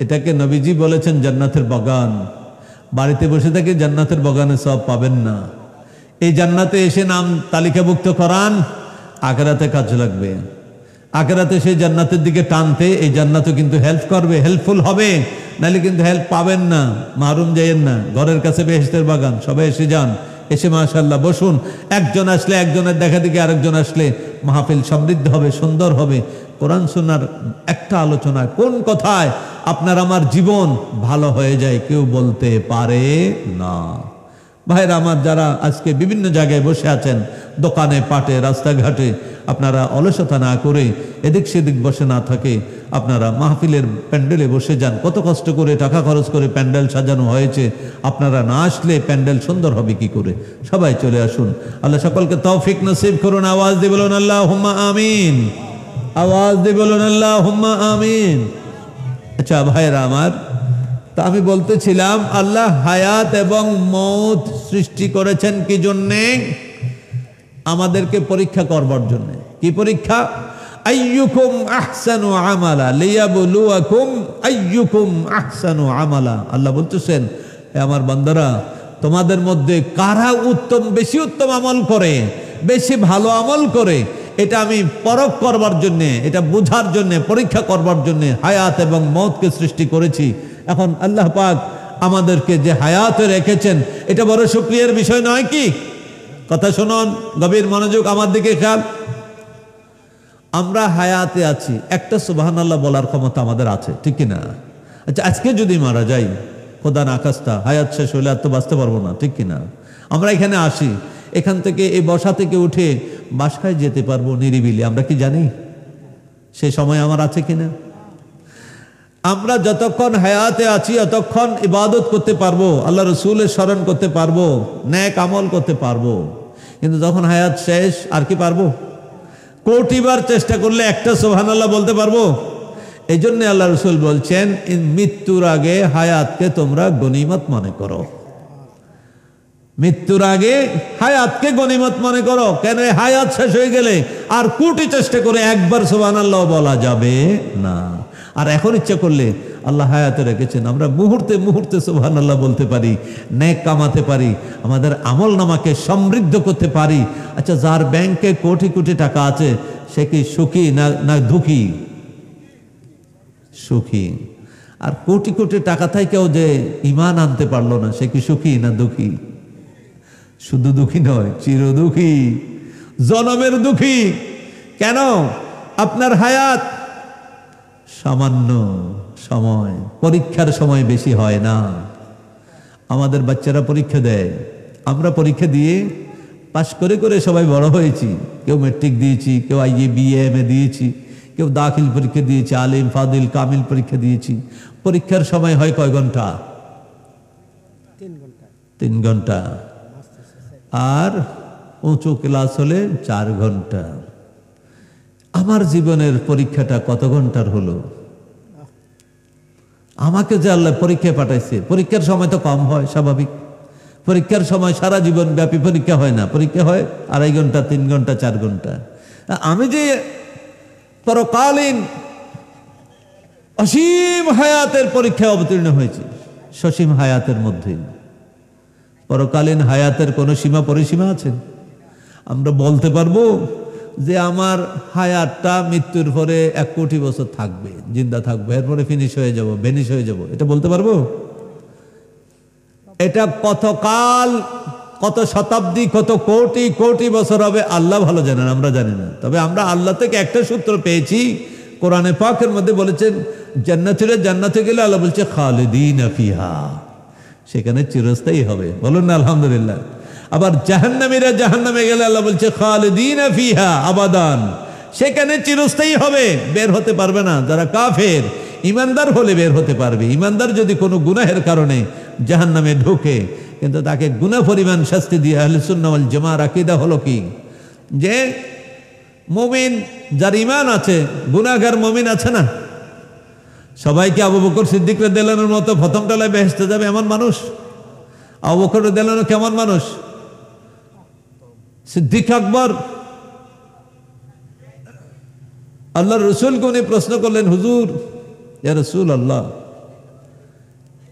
এটাকে নবীজি বলেছেন জান্নাতের বাগান। বাড়িতে বসে থেকে জান্নাতের বাগানে সব পাবেন না। এই জান্নাতে এসে নাম তালিকাভুক্ত করান, আখিরাতে কাজে লাগবে। আখিরাতে সেই জান্নাতের দিকে টানতে এই জান্নাতও কিন্তু হেল্প করবে, হেল্পফুল হবে। নাহলে কিন্তু হেল্প পাবেন না, মাহরুম যাইয়েন না। ঘরের কাছে বেহেশতের বাগান, সবাই এসে যান, এসে মাশাআল্লাহ বসুন। একজন আসলে একজনের দেখা দেখি আরেকজন আসলে মাহফিল সমৃদ্ধ হবে, সুন্দর হবে। কোরআন সুন্নাহর একটা আলোচনায় কোন কথায় আপনার আমার জীবন ভালো হয়ে যায় কেউ বলতে পারে না। ভাইরা আমার, যারা আজকে বিভিন্ন জায়গায় বসে আছেন, দোকানে পাটে রাস্তাঘাটে, আপনারা অলসতা না করে এদিক সেদিক বসে না থাকে আপনারা মাহফিলের প্যান্ডেলে বসে যান। কত কষ্ট করে টাকা খরচ করে প্যান্ডেল সাজানো হয়েছে, আপনারা না আসলে প্যান্ডেল সুন্দর হবে কি করে? সবাই চলে আসুন। আল্লাহ সকলকে তৌফিক নসিব করুন। আওয়াজ দিয়ে বলুন আল্লাহুম্মা আমিন, আওয়াজ দিয়ে বলুন আল্লাহুম্মা আমিন। আচ্ছা ভাইরা আমার, তা আমি বলতেছিলাম আল্লাহ হায়াত এবং মৌত সৃষ্টি করেছেন কি জন্যে? আমাদেরকে পরীক্ষা করবার জন্য। কি পরীক্ষা? আইয়ুকুম আহসানু আমালা লিয়াবলুয়াকুম আইয়ুকুম আহসানু আমালা। আল্লাহ বলতেছেন, হে আমার বান্দারা, তোমাদের মধ্যে কারা উত্তম, বেশি উত্তম আমল করে, বেশি ভালো আমল করে, এটা আমি পরখ করবার জন্যে, এটা বোঝার জন্যে, পরীক্ষা করবার জন্যে হায়াত এবং মৌতকে সৃষ্টি করেছি। এখন আল্লাহ পাক আমাদেরকে যে হায়াতে রেখেছেন, এটা বড় শুকরিয়ার বিষয় নয় কি? কথা শুনুন, গভীর মনোযোগ, আমার দিকে খেয়াল। আমরা হায়াতে আছি, একটা সুবহানাল্লাহ বলার ক্ষমতা আমাদের আছে, ঠিক কিনা? আচ্ছা, আজকে যদি মারা যাই, খোদা না খাস্তা, হায়াত শেষ হলে আর তো বাঁচতে পারবো না, ঠিক কিনা? আমরা এখানে আসি, এখান থেকে এই বসা থেকে উঠে বাসায় যেতে পারবো নিরিবিলি, আমরা কি জানি সে সময় আমার আছে কিনা? আমরা যতক্ষণ হায়াতে আছি ততক্ষণ ইবাদত করতে পারবো, আল্লাহ রসুলের স্মরণ করতে পারবো, নেক আমল করতে পারবো। কিন্তু যখন হায়াত শেষ, আর কি পারবো? কোটিবার চেষ্টা করলে একটা সুবহানাল্লাহ বলতে পারবো? এই জন্য আল্লাহ রসুল বলছেন, মৃত্যুর আগে হায়াতকে তোমরা গনিমত মনে করো। মৃত্যুর আগে হায়াতকে গনিমত মনে করো। কেন? হায়াত শেষ হয়ে গেলে আর কোটি চেষ্টা করে একবার সুবহানাল্লাহ বলা যাবে না। আর এখন ইচ্ছা করলে আল্লাহ হায়াতে রেখেছেন, আমরা মুহূর্তে মুহূর্তে সুবহানাল্লাহ বলতে পারি, নেক কামাতে পারি, আমাদের আমল নামাকে সমৃদ্ধ করতে পারি। আচ্ছা, যার ব্যাংকে কোটি কোটি টাকা আছে, সে কি সুখী না দুঃখী? সুখী। আর কোটি কোটি টাকা থেকেও যে ঈমান আনতে পারলো না, সে কি সুখী না দুঃখী? শুধু দুঃখী নয়, চির দুঃখী, জনমের দুঃখী। কেন? আপনার হায়াত সামান্য সময়, পরীক্ষার সময় বেশি হয় না। আমাদের বাচ্চারা পরীক্ষা দেয়, আমরা পরীক্ষা দিয়ে পাশ করে করে সবাই বড় হয়েছি। কেউ মেট্রিক দিয়েছি, কেউ আইএ বিএ এমএ দিয়েছি, কেউ দাখিল পরীক্ষা দিয়েছি, আলিম ফাদিল কামিল পরীক্ষা দিয়েছি। পরীক্ষার সময় হয় কয় ঘন্টা? 3 ঘন্টা। আর উঁচু ক্লাস হলে 4 ঘন্টা। আমার জীবনের পরীক্ষাটা কত ঘন্টার হলো? আমাকে যে আল্লাহ পরীক্ষায় পাঠাইছে, পরীক্ষার সময় তো কম হয়, স্বাভাবিক। পরীক্ষার সময় সারা জীবন ব্যাপী পরীক্ষা হয় না, পরীক্ষা হয় 2.5 ঘন্টা, 3 ঘন্টা, 4 ঘন্টা। আমি যে পরকালীন অসীম হায়াতের পরীক্ষায় অবতীর্ণ হয়েছি, সসীম হায়াতের মধ্যে। পরকালীন হায়াতের কোনো সীমা পরিসীমা আছে? আমরা বলতে পারবো যে আমার হায়াতটা মৃত্যুর পরে 1 কোটি বছর থাকবে, জিন্দা থাকবে, এরপরে ফিনিশ হয়ে যাব, ভেনিশ হয়ে যাব, এটা বলতে পারবো? এটা কত কাল, কত শতাব্দী, কত কোটি কোটি বছর হবে আল্লাহ ভালো জানেন, আমরা জানি না। তবে আমরা আল্লাহ থেকে একটা সূত্র পেয়েছি, কোরআনে পাকের মধ্যে বলেছেন, জান্নাতে গেলে আল্লাহ বলছে খালিদিনা ফিহা, সেখানে চিরস্থায়ী হবে। বলুন না আলহামদুলিল্লাহ। আবার জাহান্নামীরা জাহান্নামে গেলে আল্লাহ বলছে খালিদিনা ফিহা আবাদান, সেখানে চিরস্থায়ী হবে, বের হতে পারবে না। যারা কাফের, ইমানদার হলে বের হতে পারবে। ইমানদার যদি কোনো গুনাহের কারণে জাহান্নামে ঢোকে, কিন্তু তাকে গুনাহ পরিমাণ শাস্তি দিয়ে আহলে সুন্নাহ ওয়াল জামাআর আকীদা হলো কি, যে মুমিন যার ঈমান আছে, গুনাহগার মুমিন আছে না, সবাইকে আবু বকর সিদ্দিক রাদিয়াল্লাহু আনহুর মতো প্রথম তলায় বেহেশতে যাবে এমন মানুষ? আবু বকর রাদিয়াল্লাহু আনহু কেমন মানুষ? সিদ্দিক আকবর আল্লাহর রসুলকে উনি প্রশ্ন করলেন, হুজুর ইয়া রাসূলুল্লাহ,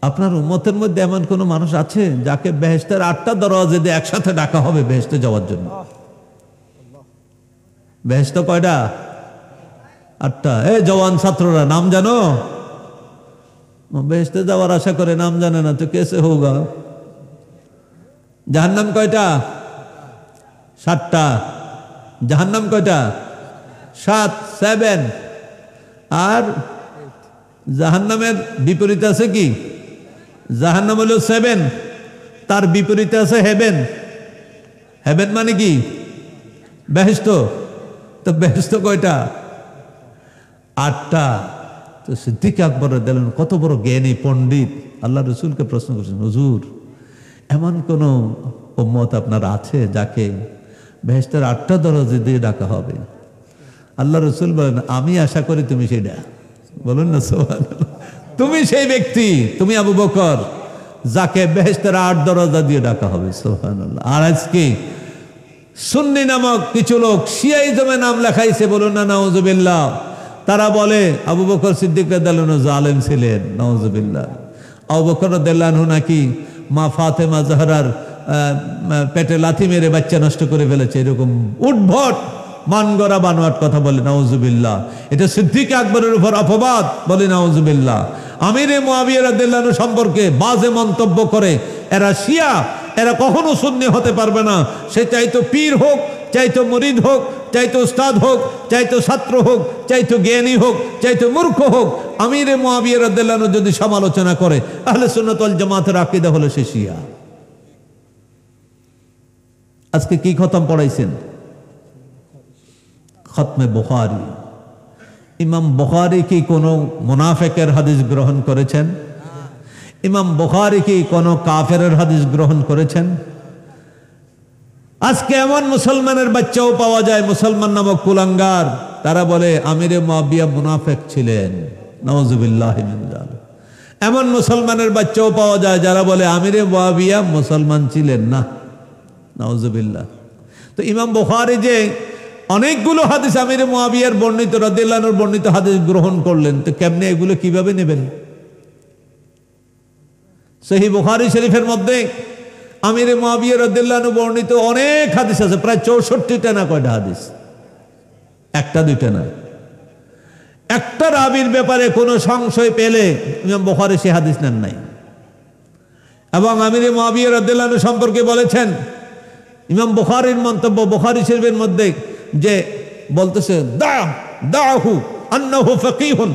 আপনার উম্মতের মধ্যে এমন কোন মানুষ আছে যাকে বেহেশতের 8টা দরওয়াজা দিয়ে একসাথে ডাকা হবে বেহেশতে যাওয়ার জন্য? বেহেশত কয়টা? 8টা। এই জওয়ান ছাত্ররা, নাম জানো? বেহেশতে যাওয়ার আশা করে নাম জানে না তো কেসে হোগা? জাহান্নাম কয়টা? 7টা। জাহান্নাম কয়টা? 7 আর জাহান্নামের বিপরীতে আছে কি? জাহান্নাম হলো 7, তার বিপরীতে আছে হেভেন। হেভেন মানে কি? বেহেশত। তো বেহেশত কয়টা? 8টা। তো সিদ্দিক আকবর দিলেন, কত বড় জ্ঞানী পণ্ডিত, আল্লাহ রসুলকে প্রশ্ন করছেন, হুজুর এমন কোন উম্মত আপনার আছে যাকে বেহেশতের 8টা দরজা দিয়ে ডাকা হবে? আল্লাহ রসুল বলেন, আমি আশা করি তুমি সেটা। বলুন না সুবহানাল্লাহ। তুমি সেই ব্যক্তি, তুমি আবু বকর, যাকে বেহেশতের 8 দরজা দিয়ে ডাকা হবে। সুবহানাল্লাহ। আর আজকে সুন্নি নামক কিছু লোক শিয়াইজমে নাম লেখাইছে, বলুন না নাউজুবিল্লাহ। তারা বলে আবু বকর সিদ্দিক রাদিয়াল্লাহু আনহু জালেম ছিলেন, নাউজুবিল্লাহ। আবু বকর রাদিয়াল্লাহু আনহু নাকি মা ফাতেমা জাহরার পেটে লাথি মেরে বাচ্চা নষ্ট করে ফেলেছে, এরকম উদ্ভট মানগড়া বানোয়াট কথা বলে, নাউজুবিল্লাহ। এটা সিদ্দিক আকবরের উপর অপবাদ, বলে নাউজুবিল্লাহ। আমিরে মুআবিয়া রাদিয়াল্লাহু আনহু সম্পর্কে বাজে মন্তব্য করে। এরা শিয়া, এরা কখনো সুন্নি হতে পারবে না। সে চাইতো পীর হোক, চাইতো মুরিদ হোক, চাইতো উস্তাদ হোক, চাইতো ছাত্র হোক, চাইতো জ্ঞানী হোক, চাইতো মূর্খ হোক, আমিরে মুআবিয়া রাদিয়াল্লাহু আনহু যদি সমালোচনা করে, আহলে সুন্নাত ওয়াল জামাতের আকীদা হলো সে শিয়া। আজকে কি খতম পড়াইছেন? খতমে বুখারী। ইমাম বুখারী কি কোনো মুনাফিকের হাদিস গ্রহণ করেছেন? ইমাম বুখারী কি কোনো কাফেরের হাদিস গ্রহণ করেছেন? আজকে এমন মুসলমানের বাচ্চাও পাওয়া যায়, মুসলমান নামক কুলাঙ্গার, তারা বলে আমিরে মুআবিয়া মুনাফিক ছিলেন, নাউজুবিল্লাহি মিন যালিক। এমন মুসলমানের বাচ্চাও পাওয়া যায় যারা বলে আমিরে মুআবিয়া মুসলমান ছিলেন না, নাউজুবিল্লাহ। তো ইমাম বুখারী যে অনেকগুলো হাদিস আমিরে মুআবিয়ার বর্ণিত রাদিয়াল্লাহু আনহুর বর্ণিত হাদিস গ্রহণ করলেন, তো কেমনে এগুলো কিভাবে নেবেন? সহিহ বুখারী শরীফের মধ্যে আমিরে মুআবিয়া রাদিয়াল্লাহু আনহু বর্ণিত অনেক হাদিস আছে, প্রায় 64টা না কয়টা হাদিস, একটা দুইটা না। একটা রাবীর ব্যাপারে কোনো সংশয় পেলে ইমাম বুখারী সে হাদিস নেন নাই। এবং আমিরে মুআবিয়া রাদিয়াল্লাহু আনহু সম্পর্কে বলেছেন, ইমাম বুখারীর মন্তব্য বুখারী শরীফের মধ্যে যে বলতেছে দাহু আন্নাহু ফাকিহুন,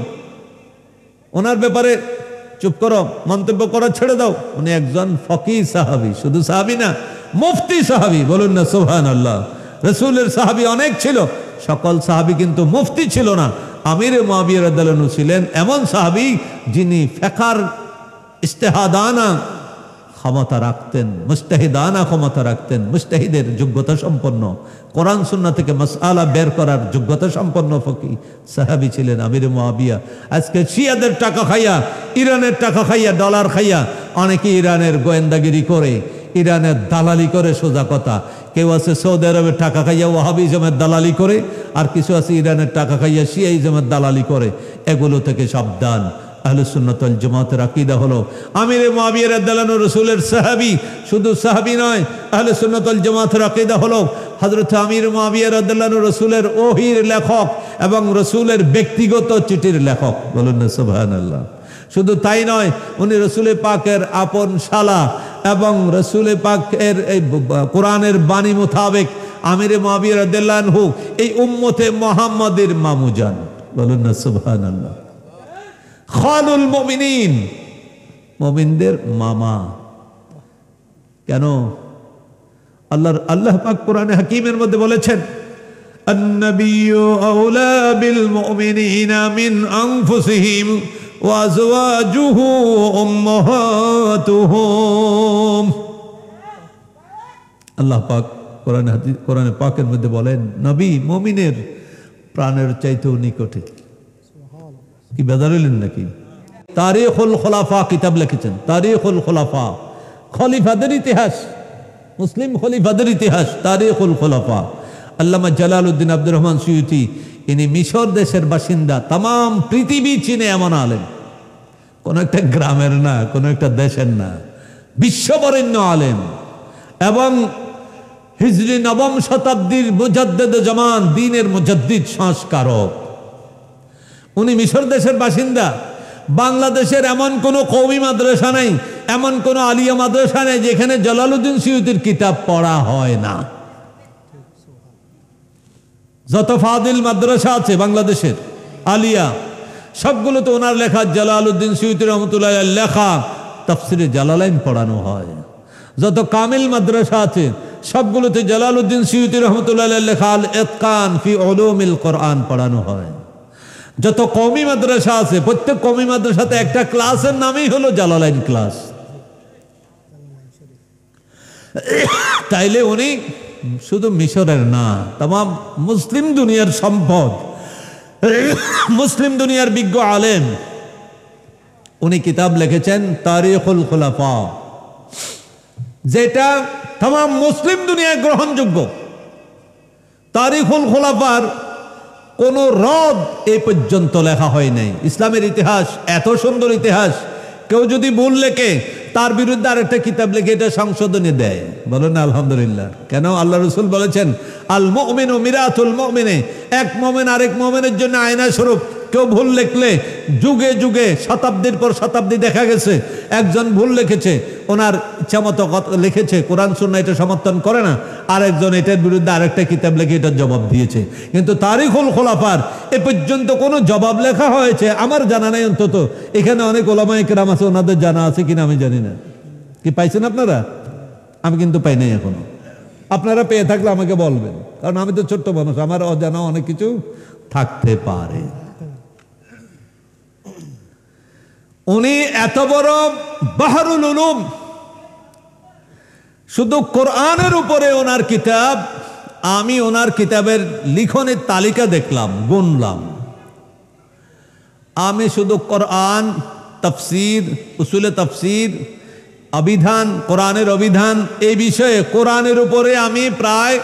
ওনার ব্যাপারে চুপ করো, মন্তব্য করা ছেড়ে দাও, উনি একজন ফকিহ সাহাবী, শুধু সাহাবী না, মুফতি সাহাবী। বলুন না সুবহানাল্লাহ। রাসূলের সাহাবী অনেক ছিল, সকল সাহাবী কিন্তু মুফতি ছিল না। আমিরে মুআবিয়া রাদিয়াল্লাহু আনহু ছিলেন এমন সাহাবী যিনি ফিকহার ইজতিহাদানা ক্ষমতা রাখতেন, মুজতাহিদানা ক্ষমতা রাখতেন, মুজতাহিদের যোগ্যতা সম্পন্ন, কোরআন সুন্নাহ থেকে মাসআলা বের করার যোগ্যতা সম্পন্ন ফকিহ সাহাবী ছিলেন আমিরে মুআবিয়া। আজকে শিয়াদের টাকা খাইয়া, ইরানের টাকা খাইয়া, ডলার খাইয়া অনেকে ইরানের গোয়েন্দাগিরি করে, ইরানের দালালি করে। সোজা কথা, কেউ আছে সৌদি আরবের টাকা খাইয়া ওয়াহাবিজমের দালালি করে, আর কিছু আছে ইরানের টাকা খাইয়া শিয়াইজমের দালালি করে। এগুলো থেকে সাবধান। আহলে সুন্নাত ওয়াল জামাতের আকীদা হলো আমিরে মুআবিয়া রাদিয়াল্লাহু আনহু রাসূলের সাহাবী, শুধু সাহাবী নয়। আহলে সুন্নাত ওয়াল জামাতের আকীদা হলো হযরত আমির মুআবিয়া রাদিয়াল্লাহু আনহু রাসূলের ওহীর লেখক এবং রাসূলের ব্যক্তিগত চিঠির লেখক। বলুন না সুবহানাল্লাহ। শুধু তাই নয়, উনি রাসূল পাকের আপন শালা এবং রাসূল পাকের এই কোরআনের বাণী মোতাবেক আমিরে মুআবিয়া রাদিয়াল্লাহু আনহু এই উম্মতে মুহাম্মাদের মামুজান। বলুন না সুবহানাল্লাহ। খালুল মুমিনিন, মুমিনদের মামা। কেন? আল্লাহ পাক কোরআনে হাকিমের মধ্যে বলেছেন, আন-নাবিয়্যু আওলা বিল মুমিনিনা মিন আনফুসিহিম ওয়া আজওয়াজুহু উম্মাহাতুহুম। আল্লাহ পাক কোরআনে পাকের মধ্যে বলেন, নবী মুমিনের প্রাণের চাইতেও নিকটে। কি বেজার হইলেন নাকি? তারিখুল খোলাফা কিতাব লিখেছেন, তারিখুল খোলাফা, খলিফাদের ইতিহাস, মুসলিম খলিফাদের ইতিহাস, তারিখুল খোলাফা। আল্লামা জালালউদ্দিন আব্দুর রহমান সুয়ুতি ইনি মিশর দেশের বাসিন্দা, তাম পৃথিবী চিনে এমন আলেম, কোন একটা গ্রামের না, কোন একটা দেশের না, বিশ্ববরেণ্য আলেম এবং হিজরি 9ম শতাব্দীর মুজাদ্দিদ জামান, দ্বীনের মুজাদ্দিদ, সংস্কারক। উনি মিশর দেশের বাসিন্দা। বাংলাদেশের এমন কোন কওমি মাদ্রাসা নাই, এমন কোন আলিয়া মাদ্রাসা নেই যেখানে জালালউদ্দিন সুয়ুতির কিতাব পড়া হয় না। যত ফাদিল মাদ্রাসা আছে বাংলাদেশের আলিয়া, সবগুলোতে ওনার লেখা জালালউদ্দিন সুয়ুতি রহমতুল্লাহ লেখা তাফসিরে জালালাইন পড়ানো হয়। যত কামিল মাদ্রাসা আছে সবগুলোতে জালালউদ্দিন সুয়ুতি রহমতুল্লাহ লেখা আল ইতকান ফি উলুমিল কোরআন পড়ানো হয়। যত কওমি মাদ্রাসা আছে প্রত্যেক কওমি মাদ্রাসাতে একটা ক্লাসের নামই হলো জালালাইন ক্লাস। তাইলে উনি শুধু মিশরের না, তাম মুসলিম দুনিয়ার সম্পদ, মুসলিম দুনিয়ার বিজ্ঞ আলেম। উনি কিতাব লিখেছেন তারিখুল খুলাফা, যেটা তাম মুসলিম দুনিয়ায় গ্রহণযোগ্য। তারিখুল খুলাফার কোন রদ এই পর্যন্ত লেখা হয় নাই। ইসলামের ইতিহাস এত সুন্দর ইতিহাস, কেউ যদি ভুল লেখে তার বিরুদ্ধে আরেকটা কিতাব লিখে এটা সংশোধনী দেয়। বলেন না আলহামদুলিল্লাহ। কেন? আল্লাহ রাসূল বলেছেন আল মুমিনু মিরাতুল মুমিনে, এক মুমিন আরেক মুমিনের জন্য আয়না স্বরূপ। কেউ ভুল লিখলে যুগে যুগে শতাব্দীর পর শতাব্দী দেখা গেছে একজন ভুল লিখেছে, ওনার ইচ্ছামতো লিখেছে, কোরআন সুন্নাহ এটা সমর্থন করে না, আরেকজন এটার বিরুদ্ধে আরেকটা কিতাব লিখে এটার জবাব দিয়েছে। কিন্তু তারিখুল খুলাফার এ পর্যন্ত কোনো জবাব লেখা হয়েছে আমার জানা নেই। অন্তত এখানে অনেক ওলামায়ে কেরাম আছে, ওনাদের জানা আছে কিনা আমি জানি না। কি পাইছেন আপনারা? আমি কিন্তু পাই নাই এখনো। আপনারা পেয়ে থাকলে আমাকে বলবেন, কারণ আমি তো ছোট্ট মানুষ, আমার অজানা অনেক কিছু থাকতে পারে। উনি এত বড় বাহরুল উলুম, শুধু কোরআনের উপরে ওনার কিতাব। আমি ওনার কিতাবের লিখনের তালিকা দেখলাম, গুনলাম। আমি শুধু কোরআন, তাফসীর, উসুলে তাফসীর, অভিধান, কোরআনের অভিধান, এই বিষয়ে কোরআনের উপরে আমি প্রায়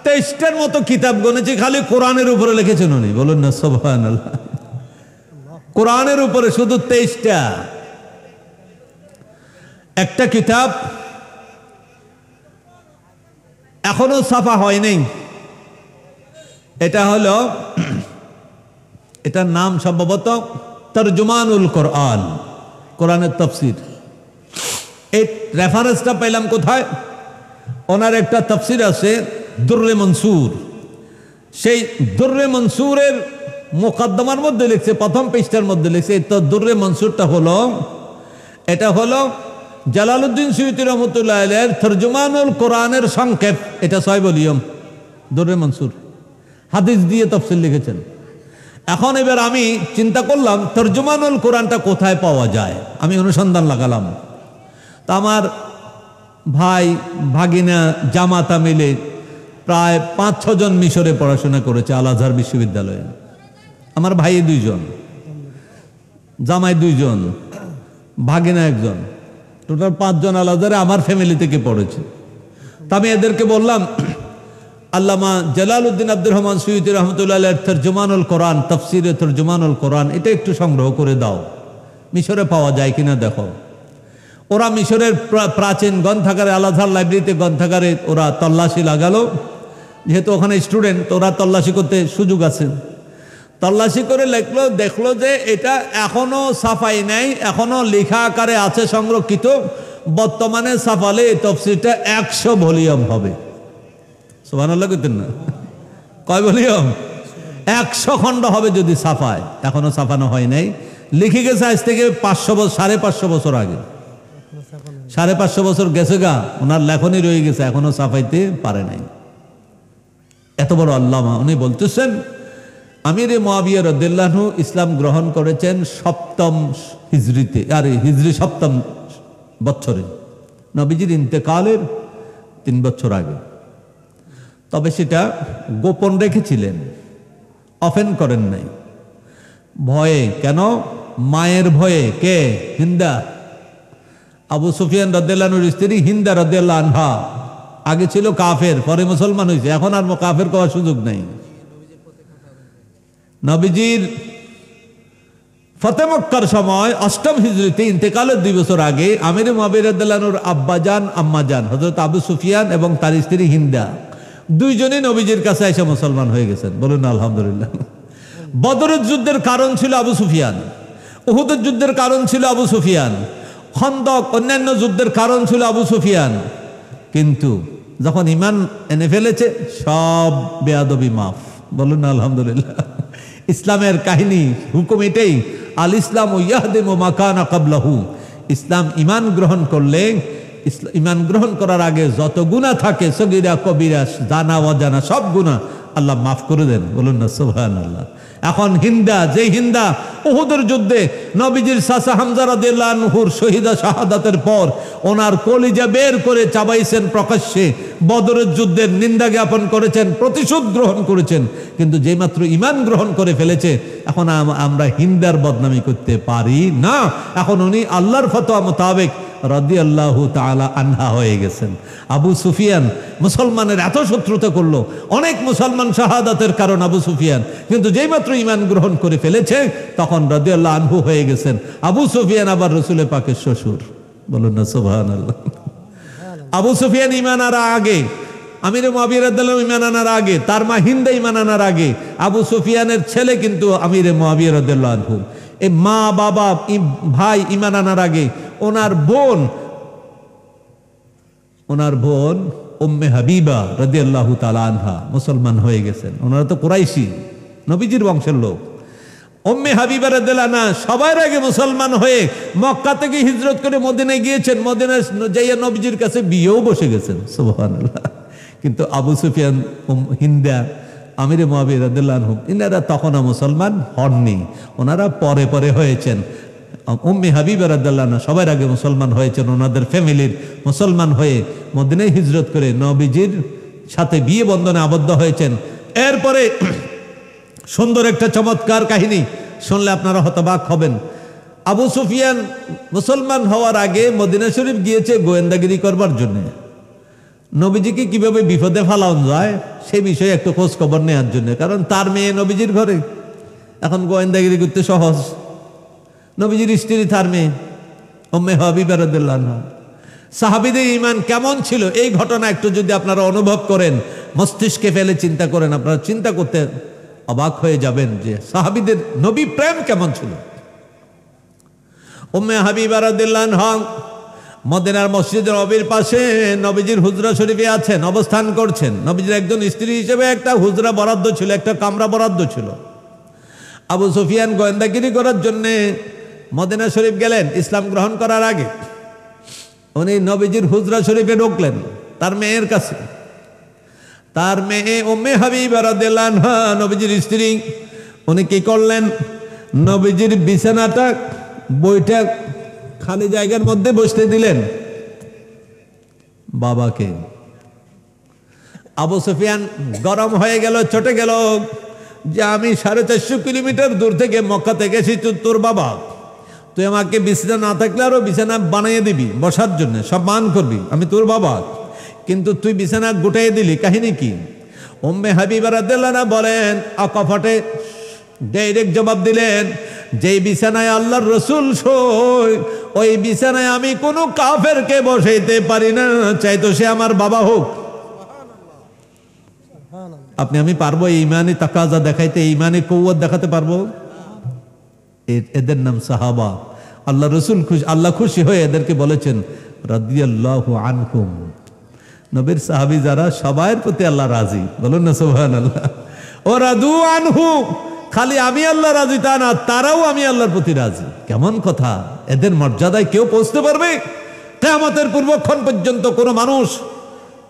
23টার মতো কিতাব গুনেছি। খালি কোরআনের উপরে লিখেছেন উনি। বলুন না সুবহানাল্লাহ। কোরআনের উপরে শুধু 23টা। একটা কিতাব এখনো ছাপা হয় নাই। এটা হলো, এটার নাম সম্ভবত তরজুমানুল কোরআন, কোরআনের তাফসীর। এই রেফারেন্সটা পেলাম কোথায়? ওনার একটা তাফসীর আছে দুররে মনসুর। সেই দুররে মনসুরের মুকদ্দমার মধ্যে লিখছে, প্রথম পৃষ্ঠার মধ্যে লিখছে, তো দুররে মনসুরটা হলো, এটা হলো জালালউদ্দিন সুয়ুতি রহমতুল্লাহ আলাইহির তরজুমানুল কোরআনের সংক্ষেপ। এটা 6 ভলিউম দুররে মনসুর, হাদিস দিয়ে তাফসীর লিখেছেন। এখন এবার আমি চিন্তা করলাম তরজুমানুল কোরআনটা কোথায় পাওয়া যায়। আমি অনুসন্ধান লাগালাম। তা আমার ভাই ভাগিনা জামাতা মিলে প্রায় 5-6 জন মিশরে পড়াশোনা করেছে আল আজহার বিশ্ববিদ্যালয়ে। আমার ভাই 2 জন, জামাই 2 জন, ভাগিনা 1 জন, টোটাল 5 জন আল আজহারে আমার ফ্যামিলি থেকে পড়েছে। তা আমি এদেরকে বললাম আল্লামা জালালউদ্দিন আব্দুর রহমান সুয়ুতি রহমতুল্লাহ আলাইহির তরজুমানুল কোরআন, তাফসীরে তরজুমানুল কোরআন, এটা একটু সংগ্রহ করে দাও, মিশরে পাওয়া যায় কিনা দেখো। ওরা মিশরের প্রাচীন গ্রন্থাগারে, আল আজহার লাইব্রেরিতে গ্রন্থাগারে ওরা তল্লাশি লাগালো। যেহেতু ওখানে স্টুডেন্ট, ওরা তল্লাশি করতে সুযোগ আছে। তল্লাশি করে লিখলো, দেখলো যে এটা এখনো ছাপাই নাই, এখনো লেখা আকারে আছে সংরক্ষিত। বর্তমানে ছাপালে এই তাফসীরটা 100 ভলিউম হবে। সুবহানাল্লাহ কইতেন না? কয় ভলিউম? 100 খণ্ড হবে যদি ছাপায়। এখনো ছাপানো হয় নাই। লিখে গেছে আজ থেকে 550 বছর আগে। 550 বছর গেছে গা, ওনার লেখনী রয়ে গেছে, এখনো ছাপাইতে পারে নাই। এত বড় আল্লামা। উনি বলতেছেন আমির মুআবিয়া রাদিয়াল্লাহু আনহু ইসলাম গ্রহণ করেছেন 7ম হিজরিতে, আর হিজরি 7ম বছরে, নবীজির ইন্তেকালের 3 বছর আগে। তবে সেটা গোপন রেখেছিলেন, ওপেন করেন নাই। ভয়ে, কেন? মায়ের ভয়ে। কে? হিন্দা, আবু সুফিয়ান রাদিয়াল্লাহু আনহুর স্ত্রী হিন্দা রাদিয়াল্লাহু আনহা। আগে ছিল কাফের, পরে মুসলমান হয়েছে। এখন আর কাফের করার সুযোগ নাই। নবীজির ফতে মক্কার সময় 8ম হিজরিতে ইন্তেকালের 2 বছর আগে আমির মুআবিয়া রাদিয়াল্লাহু আনহুর আব্বাজান আম্মাজান হযরত আবু সুফিয়ান এবং তার স্ত্রী হিন্দা দুইজনই নবীজির কাছে এসে মুসলমান হয়ে গেছেন। বলুন আলহামদুলিল্লাহ। বদরের যুদ্ধের কারণ ছিল আবু সুফিয়ান, উহুদের যুদ্ধের কারণ ছিল আবু সুফিয়ান, খন্দক অন্যান্য যুদ্ধের কারণ ছিল আবু সুফিয়ান। কিন্তু যখন ঈমান এনে ফেলেছে সব বেয়াদবি মাফ। বলুন আলহামদুলিল্লাহ। ইসলামের কাহিনী হুকুম এটাই, আল ইসলাম ইয়াহদিমু মা কানা ক্বাবলাহু। ইসলাম ঈমান গ্রহণ করলে, ঈমান গ্রহণ করার আগে যত গুনাহ থাকে সগীরা কবিরা জানা অজানা সব গুনাহ আল্লাহ মাফ করে দেন। বলুন না সুবহানাল্লাহ। এখন হিন্দা, যে হিন্দা উহুদের যুদ্ধে নবীজির চাচা হামজা রাদিয়াল্লাহু আনহুর শহীদ শাহাদাতের পর ওনার কলিজা বের করে চাবাইছেন প্রকাশ্যে, বদরের যুদ্ধের নিন্দা জ্ঞাপন করেছেন, প্রতিশোধ গ্রহণ করেছেন, কিন্তু যেই মাত্র ঈমান গ্রহণ করে ফেলেছে এখন আমরা হিন্দার বদনামি করতে পারি না। এখন উনি আল্লাহর ফতোয়া মোতাবেক রাদিয়াল্লাহু তাআলা আনহা হয়ে গেছেন। আবু সুফিয়ান মুসলমানের এত শত্রুতা করলো, অনেক মুসলমান শাহাদাতের কারণ আবু সুফিয়ান, কিন্তু যেই মাত্র ঈমান গ্রহণ করে ফেলেছে তখন রাদিয়াল্লাহু আনহু হয়ে গেছেন। আবু সুফিয়ান আবার রাসূল পাকের শ্বশুর। বলুন না সুবহানাল্লাহ। আবু সুফিয়ান ঈমান আনার আগে, আমির মুআবিয়া রাদিয়াল্লাহু ঈমান আনার আগে, তার মা হিন্দা ঈমান আনার আগে আবু সুফিয়ানের ছেলে কিন্তু আমির মুআবিয়া রাদিয়াল্লাহু আনহু। এই মা বাবা ভাই ঈমান আনার আগে ওনার বোন উম্মে হাবিবা রাদিয়াল্লাহু তাআলা আনহা মুসলমান হয়ে গেছেন। ওনারা তো কুরাইশি, নবীজির বংশের লোক। উম্মে হাবিবা রাদিয়াল্লাহু আনহা সবার আগে মুসলমান হয়ে মক্কা থেকে হিজরত করে মদিনায় গিয়েছেন। মদিনায় যাইয়া নবীজির কাছে বিয়েও বসে গেছেন। সুবহানাল্লাহ। কিন্তু আবু সুফিয়ান, হিন্দা, আমির মুআবিয়া রাদিয়াল্লাহু আনহু ইনারা তখনও মুসলমান হননি, ওনারা পরে পরে হয়েছেন। উম্মে হাবিবা রাদিয়াল্লাহু আনহা সবার আগে মুসলমান হয়েছেন, ওনাদের ফ্যামিলির মুসলমান হয়ে মদিনায় হিজরত করে নবীজির সাথে বিয়ে বন্ধনে আবদ্ধ হয়েছেন। এরপরে সুন্দর একটা চমৎকার কাহিনী শুনলে আপনারা হতবাক হবেন। আবু সুফিয়ান মুসলমান হওয়ার আগে মদিনা শরীফ গিয়েছে গোয়েন্দাগিরি করবার জন্য, নবীজিকে কিভাবে বিপদে ফালানো যায় সেই বিষয়ে একটু খোঁজ খবর নেওয়ার জন্য। কারণ তার মেয়ে নবীজির ঘরে, এখন গোয়েন্দাগিরি করতে সহজ। নবীজির স্ত্রী তার মেয়ে উম্মে হাবিবা রাদিয়াল্লাহু আনহা। সাহাবীদের ঈমান কেমন ছিল এই ঘটনা একটু যদি আপনারা অনুভব করেন, মস্তিষ্কে ফেলে চিন্তা করেন, আপনারা চিন্তা করতে অবাক হয়ে যাবেন যে সাহাবীদের নবী প্রেম কেমন ছিল। উম্মে হাবিবা রাদিয়াল্লাহু আনহা মদিনার মসজিদে নবীর পাশে নবীজির হুজরা শরীফে আছেন, অবস্থান করছেন। নবীজির একজন স্ত্রী হিসেবে একটা হুজরা বরাদ্দ ছিল, একটা কামরা বরাদ্দ ছিল। আবু সুফিয়ান গোয়েন্দাগিরি করার জন্যে মদিনা শরীফ গেলেন ইসলাম গ্রহণ করার আগে। উনি নবীজির হুজরা শরীফে ঢুকলেন তার মেয়ের কাছে। তার মেয়ে উম্মে হাবিবা রাদিয়াল্লাহু আনহা নবীজির স্ত্রী, উনি কি করলেন, নবীজির বিছানাটা বইটা খালি জায়গার মধ্যে বসতে দিলেন বাবাকে। আবু সুফিয়ান গরম হয়ে গেল, চটে গেল যে আমি 450 কিলোমিটার দূর থেকে মক্কা থেকে এসেছি, তোর বাবা, তুই আমাকে বিছানা না থাকলে আরো বিছানা বানিয়ে দিবি বসার জন্য, সব মান করবি, আমি তোর বাবা, কিন্তু তুই বিছানা গুটাই দিলি, কাহিনী কি? উম্মে হাবিবা রাদিয়াল্লাহু আনহা বলেন, আকাফাটে ডাইরেক্ট জবাব দিলেন, যেই বিছানায় আল্লাহর রাসূল শোয় ওই বিছানায় আমি কোনো কাফেরকে বসাইতে পারি না, চাইতো সে আমার বাবা হোক। আপনি আমি পারবো এই ইমানি তাকাজা দেখাইতে, ইমানি কওয়াত দেখাতে পারবো? এদের নাম সাহাবা। আল্লাহ রাসূল খুশি, আল্লাহ খুশি হয়ে এদেরকে বলেছেন রাদিয়াল্লাহু আনহুম। নবীর সাহাবী যারা সবার প্রতি আল্লাহ রাজি। বলুন না সুবহানাল্লাহ। ও রাদু আনহু, খালি আমি আল্লাহ রাজি তা না, তারাও আমি আল্লাহর প্রতি রাজি। কেমন কথা! এদের মর্যাদায় কেউ পৌঁছতে পারবে? কিয়ামতের পূর্বক্ষণ পর্যন্ত কোনো মানুষ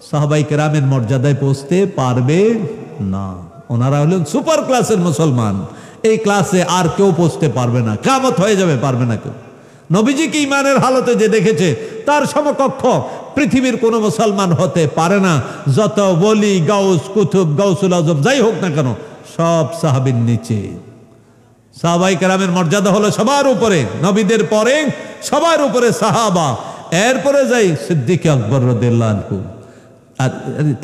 সাহাবায়ে কেরামের মর্যাদায় পৌঁছতে পারবে না। ওনারা হলেন সুপার ক্লাসের মুসলমান, এই ক্লাসে আর কেউ পৌঁছতে পারবে না, কিয়ামত হয়ে যাবে, পারবে না কেউ। নবীজিকে ঈমানের হালতে যে দেখেছে তার সমকক্ষ পৃথিবীর কোনো মুসলমান হতে পারে না। যত ওলি, গাউস, কুতুব, গাউসুল আজম যাই হোক না কেন, সব সাহাবীর নিচে। সাহাবায়ে কেরামের মর্যাদা হলো সবার উপরে, নবীদের পরে সবার উপরে সাহাবা, এরপরে যাই সিদ্দিক আকবর রাদিয়াল্লাহু আনহু, আর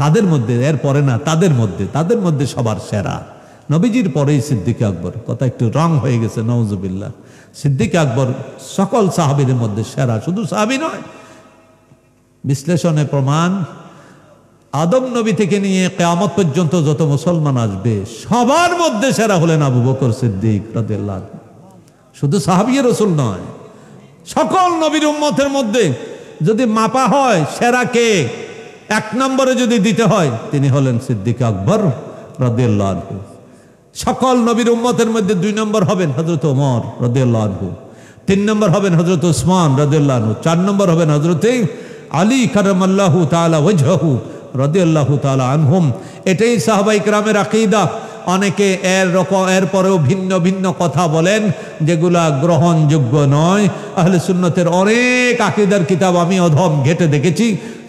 তাদের মধ্যে এরপরে না, তাদের মধ্যে সবার সেরা। নবীজির পরেই সিদ্দিক আকবর। কথা একটু রং হয়ে গেছে, নাউজুবিল্লাহ। সিদ্দিক আকবর সকল সাহাবীর মধ্যে সেরা, শুধু সাহাবী নয়, বিশ্লেষণে প্রমাণ, আদম নবী থেকে নিয়ে কিয়ামত পর্যন্ত যত মুসলমান আসবে সবার মধ্যে সেরা হলেন আবু বকর সিদ্দিক রাদিয়াল্লাহু আনহু। শুধু সাহাবী রাসূল নয়, সকল নবীর উম্মতের মধ্যে যদি মাপা হয় সেরা কে, এক নম্বরে যদি দিতে হয় তিনি হলেন সিদ্দিক আকবর রাদিয়াল্লাহু আনহু। সকল নবীর উম্মতের মধ্যে 2 নম্বর হবেন হযরত ওমর রাদিয়াল্লাহু আনহু, 3 নম্বর হবেন হযরত উসমান রাদিয়াল্লাহু আনহু, 4 নম্বর হবেন হযরত আলী কারামাল্লাহু তাআলা ওয়াজহু রাদিয়াল্লাহু তাআলা আনহুম। এটাই সাহাবায়ে কেরামের আকীদা। অনেকে এর পরেও ভিন্ন ভিন্ন কথা বলেন যেগুলা গ্রহণযোগ্য নয়। আহলে সুন্নতের অনেক আকীদার কিতাব আমি অধম ঘেটে দেখেছি,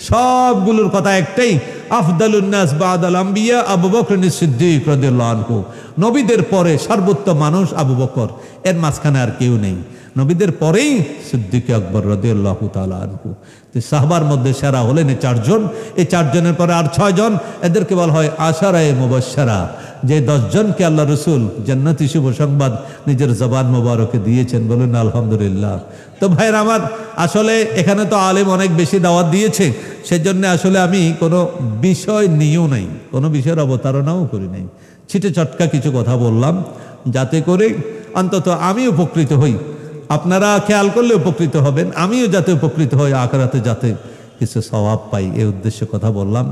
সবগুলোর কথা একটাই, আফদালুন নাস বাদাল আম্বিয়া আবু বকর সিদ্দিক রাদিয়াল্লাহু আনহু। নবীদের পরে সর্বোত্তম মানুষ আবু বকর, এর মাঝখানে আর কেউ নেই। নবীদের পরেই সিদ্দিক আকবর রাদিয়াল্লাহু তাআলা আনহু। সাহাবার মধ্যে সেরা হলেন এই 4 জন। এই 4 জনের পরে আর 6 জন, এদেরকে বলা হয় আশারায়ে মুবাশশারা। যে 10 জনকে আল্লাহ রসুল জান্নাতি শুভ সংবাদ নিজের জবান মোবারকে দিয়েছেন, বলুন আলহামদুলিল্লাহ। তো ভাইয়ের আমার, আসলে এখানে তো আলেম অনেক বেশি দাওয়াত দিয়েছে, সেজন্য আসলে আমি কোনো বিষয় নিয়েও নাই, কোনো বিষয়ের অবতারণাও করি নাই, ছিটে চটকা কিছু কথা বললাম যাতে করে অন্তত আমি উপকৃত হই। আপনারা খেয়াল করলে উপকৃত হবেন, আমিও যাতে উপকৃত হই, আখিরাতে যাতে কিছু সওয়াব পাই, এই উদ্দেশ্যে কথা বললাম।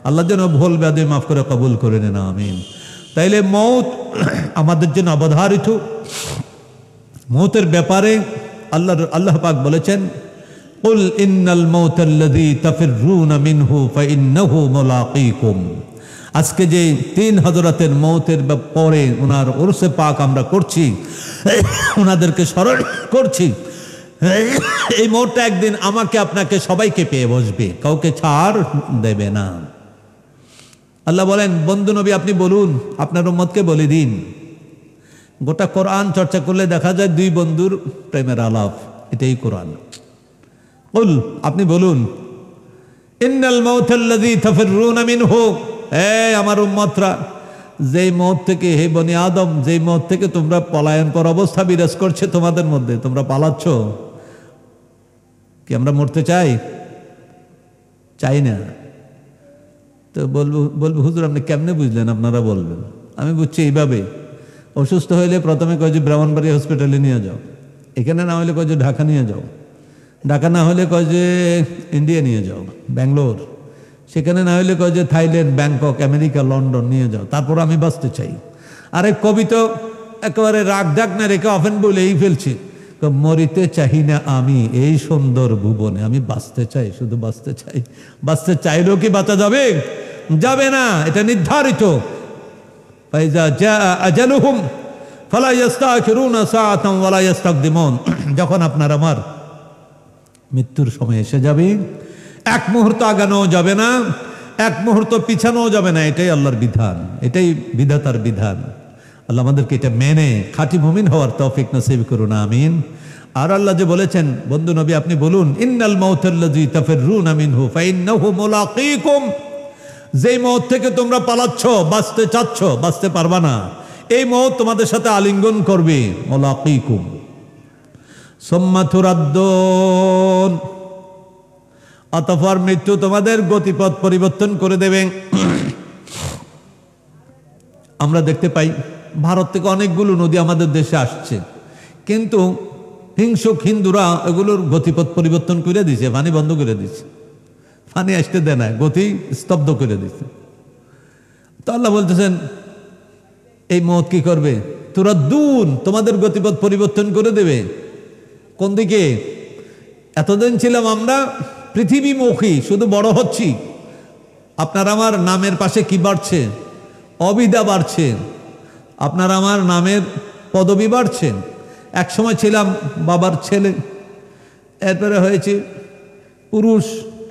আল্লাহ যেন ভুল ব্যাধি মাফ করে কবুল করে নেন, আমিন। তাইলে মৌত আমাদের জন্য অবধারিত। মৌতের ব্যাপারে আল্লাহ পাক বলেছেন, কুল ইন্নাল মাউতাল্লাযী তাফিররুনা মিনহু ফাইন্নাহু মুলাকীকুম। আজকে যে 3 হযরতের মৌতের পরে ওনার উরসে পাক আমরা করছি, ওনাদেরকে স্মরণ করছি, এই মৌতটা একদিন আমাকে আপনাকে সবাইকে পেয়ে বসবে, কাউকে ছাড় দেবে না। আল্লাহ বলেন, বন্ধু নবী আপনি বলুন, আপনার উম্মতকে বলে দিন। গোটা কোরআন চর্চা করলে দেখা যায় 2 বন্ধুর প্রেমের আলাপ, এটাই কোরআন। কুল আপনি বলুন, ইন্নাল মাউতাল্লাযী তাফিররুনা মিনহু, আমার উম্মতরা, যেই মৌত থেকে, হে বনি আদম, যেই মৌত থেকে তোমরা পলায়ন কর অবস্থা বিরাজ করছে তোমাদের মধ্যে, তোমরা পালাচ্ছ। কি আমরা মরতে চাই? চাই না। তো বলবো হুজুর আপনি কেমনে বুঝলেন? আপনারা বলবেন। আমি বুঝছি এইভাবে, অসুস্থ হইলে প্রথমে কয় যে ব্রাহ্মণবাড়িয়া হসপিটালে নিয়ে যাও, এখানে না হলে কয় যে ঢাকা নিয়ে যাও, ঢাকা না হলে কয় যে ইন্ডিয়া নিয়ে যাও, ব্যাঙ্গালোর, সেখানে না হলে কয় যে থাইল্যান্ড, ব্যাংকক, আমেরিকা, লন্ডন নিয়ে যাও, তারপর আমি বাঁচতে চাই। আরেক কবি তো একেবারে রাগ ডাক না রেখে অফেন বলেই ফেলছি, মরিতে চাই না আমি এই সুন্দর ভুবনে, আমি বাঁচতে চাই, শুধু বাঁচতে চাই। বাঁচতে চাইলেও কি বাঁচা যাবে? যাবে না, এটা নির্ধারিত। ফাইজা জা আজালুহুম ফালা ইস্তাখিরুনা সাআতান ওয়ালা ইস্তাকদিমুন। যখন আপনার আমার মৃত্যুর সময় এসে যাবে, এক মুহূর্ত আগানো যাবে না, এক মুহূর্ত পিছানো যাবে না। এটাই আল্লাহর বিধান, এটাই বিধাতার বিধান। আল্লাহ আমাদেরকে এটা মেনে খাঁটি মুমিন হওয়ার তৌফিক নসিব করুন, আমিন। আর আল্লাহ যে বলেছেন, বন্ধু নবী আপনি বলুন, ইন্নাল মাউতাল্লাযী তাফিররুনা মিনহু ফাইন্নাহু মুলাকীকুম। যেই মওত থেকে তোমরা পালাচ্ছ, বাঁচতে চাচ্ছ, বাঁচতে পারবা না, এই মওত তোমাদের সাথে আলিঙ্গন করবে। মুলাকীকুম সুম্মা তুরাদ্দুন, অতঃপর মৃত্যু তোমাদের গতিপথ পরিবর্তন করে দেবে। আমরা দেখতে পাই ভারত থেকে অনেকগুলো নদী আমাদের দেশে আসছে, কিন্তু হিংসুক হিন্দুরা এগুলোর গতিপথ পরিবর্তন করে দিছে, পানি বন্ধ করে দিচ্ছে, পানি আসতে দেয় না, গতি স্তব্ধ করে দিচ্ছে। তো আল্লাহ বলতেছেন এই মওত কি করবে? তুরাদ্দুন, তোমাদের গতিপথ পরিবর্তন করে দেবে। কোন দিকে? এতদিন ছিলাম আমরা পৃথিবীমুখী, শুধু বড় হচ্ছি। আপনার আমার নামের পাশে কি বাড়ছে? অবিদ্যা বাড়ছে। আপনার আমার নামের পদবি বাড়ছে। এক সময় ছিলাম বাবার ছেলে, এরপরে হয়েছে পুরুষ,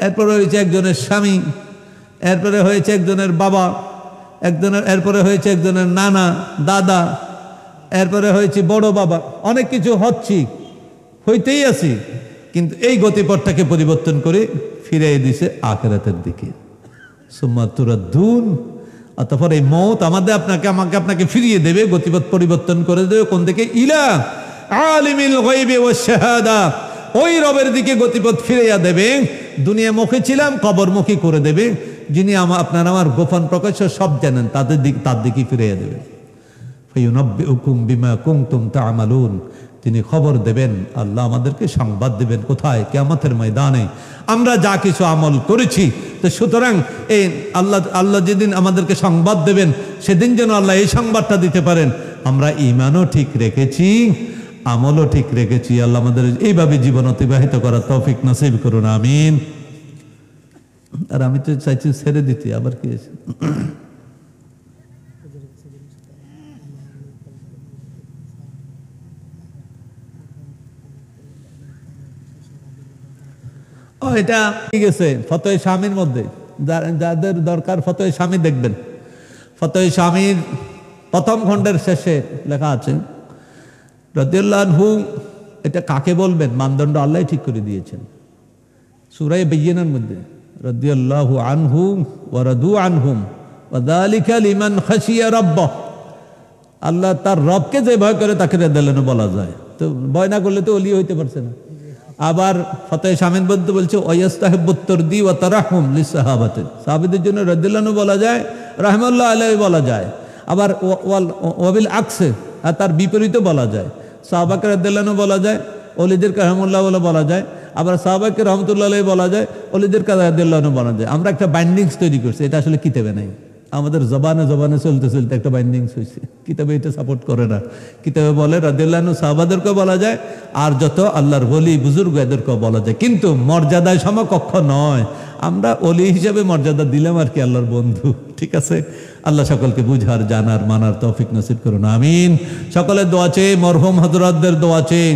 এরপরে হয়েছে একজনের স্বামী, এরপরে হয়েছে একজনের বাবা, এরপরে হয়েছে একজনের নানা, দাদা, এরপরে হয়েছে বড় বাবা। অনেক কিছু হচ্ছি, হইতেই আছি, কিন্তু এই গতিপথটাকে পরিবর্তন করে ফিরিয়ে দিছে আখিরাতের দিকে। সুম্মা তুরাদ্দুন, অতঃপর এই মৌত আপনাকে ফিরিয়ে দেবে, গতিপথ পরিবর্তন করে দেবে কোন দিকে? ইলা আলিমিল গায়বি ওয়াশ শাহাদা, ওই রবের দিকে গতিপথ ফিরিয়ে দেবে। দুনিয়ামুখী ছিলাম, কবরমুখী করে দেবে। যিনি আপনার আমার গোপন প্রকাশ্য সব জানেন, তার দিকে ফিরিয়ে দেবে। ফায়ুনাব্বিউকুম বিমা কুনতুম তা'মালুন, তিনি খবর দেবেন, আল্লাহ আমাদেরকে সংবাদ দেবেন। কোথায়? কিয়ামতের ময়দানে আমরা যা কিছু আমল করেছি। তো সুতরাং এই আল্লাহ যেদিন আমাদেরকে সংবাদ দেবেন, সেদিন যেন আল্লাহ এই সংবাদটা দিতে পারেন আমরা ঈমানও ঠিক রেখেছি, আমলও ঠিক রেখেছি। আল্লাহ আমাদের এইভাবে জীবন অতিবাহিত করার তৌফিক নসিব করুন, আমিন। আর আমি তো চাইছি ছেড়ে দিতে, আবার কি আছে? ও এটা ঠিক আছে, ফতোয়ে শামীর মধ্যে যাদের দরকার ফতোয়ে শামী দেখবেন। ফতোয়ে শামীর প্রথম খণ্ডের শেষে লেখা আছে রাদিয়াল্লাহু আনহু, এটা কাকে বলবেন মানদণ্ড আল্লাহ ঠিক করে দিয়েছেন সূরা বাইয়িনার মধ্যে। রাদিয়াল্লাহু আনহু ওয়া রাদু আনহুম ওয়া যালিকা লিমান খাশিয়া রাব্বাহ। আল্লাহ তার রবকে যে ভয় করে তাকে রাদিয়াল্লাহু বলা যায়, তো ভয় না করলে তো ওলি হইতে পারছে না। আবার ফতোয়ে শামীর মধ্যে বলছে ওয়াইস্তাহিব্বুত তারদি ওয়া তারাহুম লিসাহাবাতি, সাহাবীদের জন্য রাদিয়াল্লাহু বলা যায়, রাহমাতুল্লাহ আলাইহি বলা যায়। আবার ওয়াবিল আকসে, আর তার বিপরীতে বলা যায়, সাহাবাকে রাদিয়াল্লাহু বলা যায়, ওলিদেরকে রাহমাতুল্লাহ বলা যায়। আবার সাহাবাকে রহমতুল্লাহ আলাইহি বলা যায়, ওলিদেরকে রাদিয়াল্লাহু বলা যায়। আমরা একটা বাইন্ডিংস তৈরি করছি, এটা আসলে কিতাবে নাই, আমাদের জবানে চলতে চলতে একটা বাইন্ডিংস হয়েছে। কিতাবে এটা সাপোর্ট করে না। কিতাবে বলে রাদিয়াল্লাহু আনহু সাহাবাদেরকেও বলা যায়, আর যত আল্লাহর ওলি বুজুর্গ এদেরকেও বলা যায়, কিন্তু মর্যাদায় সমকক্ষ নয়। আমরা ওলি হিসেবে মর্যাদা দিলাম আর কি, আল্লাহর বন্ধু। ঠিক আছে, আল্লাহ সকলকে বুঝার, জানার, মানার তৌফিক নসিব করুন, আমিন। সকলের দোয়া চেয়ে, মরহুম হযরতদের দোয়া চেয়ে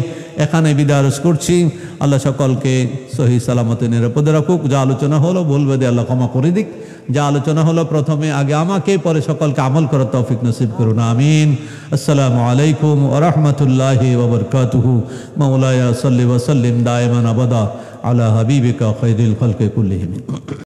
এখানে বিদায় করছি। আল্লাহ সকলকে সহি সালামতে নিরাপদে রাখুক। যা আলোচনা হলো বলবে দে আল্লাহ ক্ষমা করে দিক। যা আলোচনা হলো প্রথমে আগে আমাকে, পরে সকলকে আমল করার তৌফিক নসিব করুন, আমিন। আসসালামু আলাইকুম ওয়া রাহমাতুল্লাহি ওয়া বারাকাতুহু। মাওলায়া সাল্লি ওয়া সাল্লিম দাইমান আবাদা আলা হাবিবিকা খায়রিল খালকি কুল্লিহিম।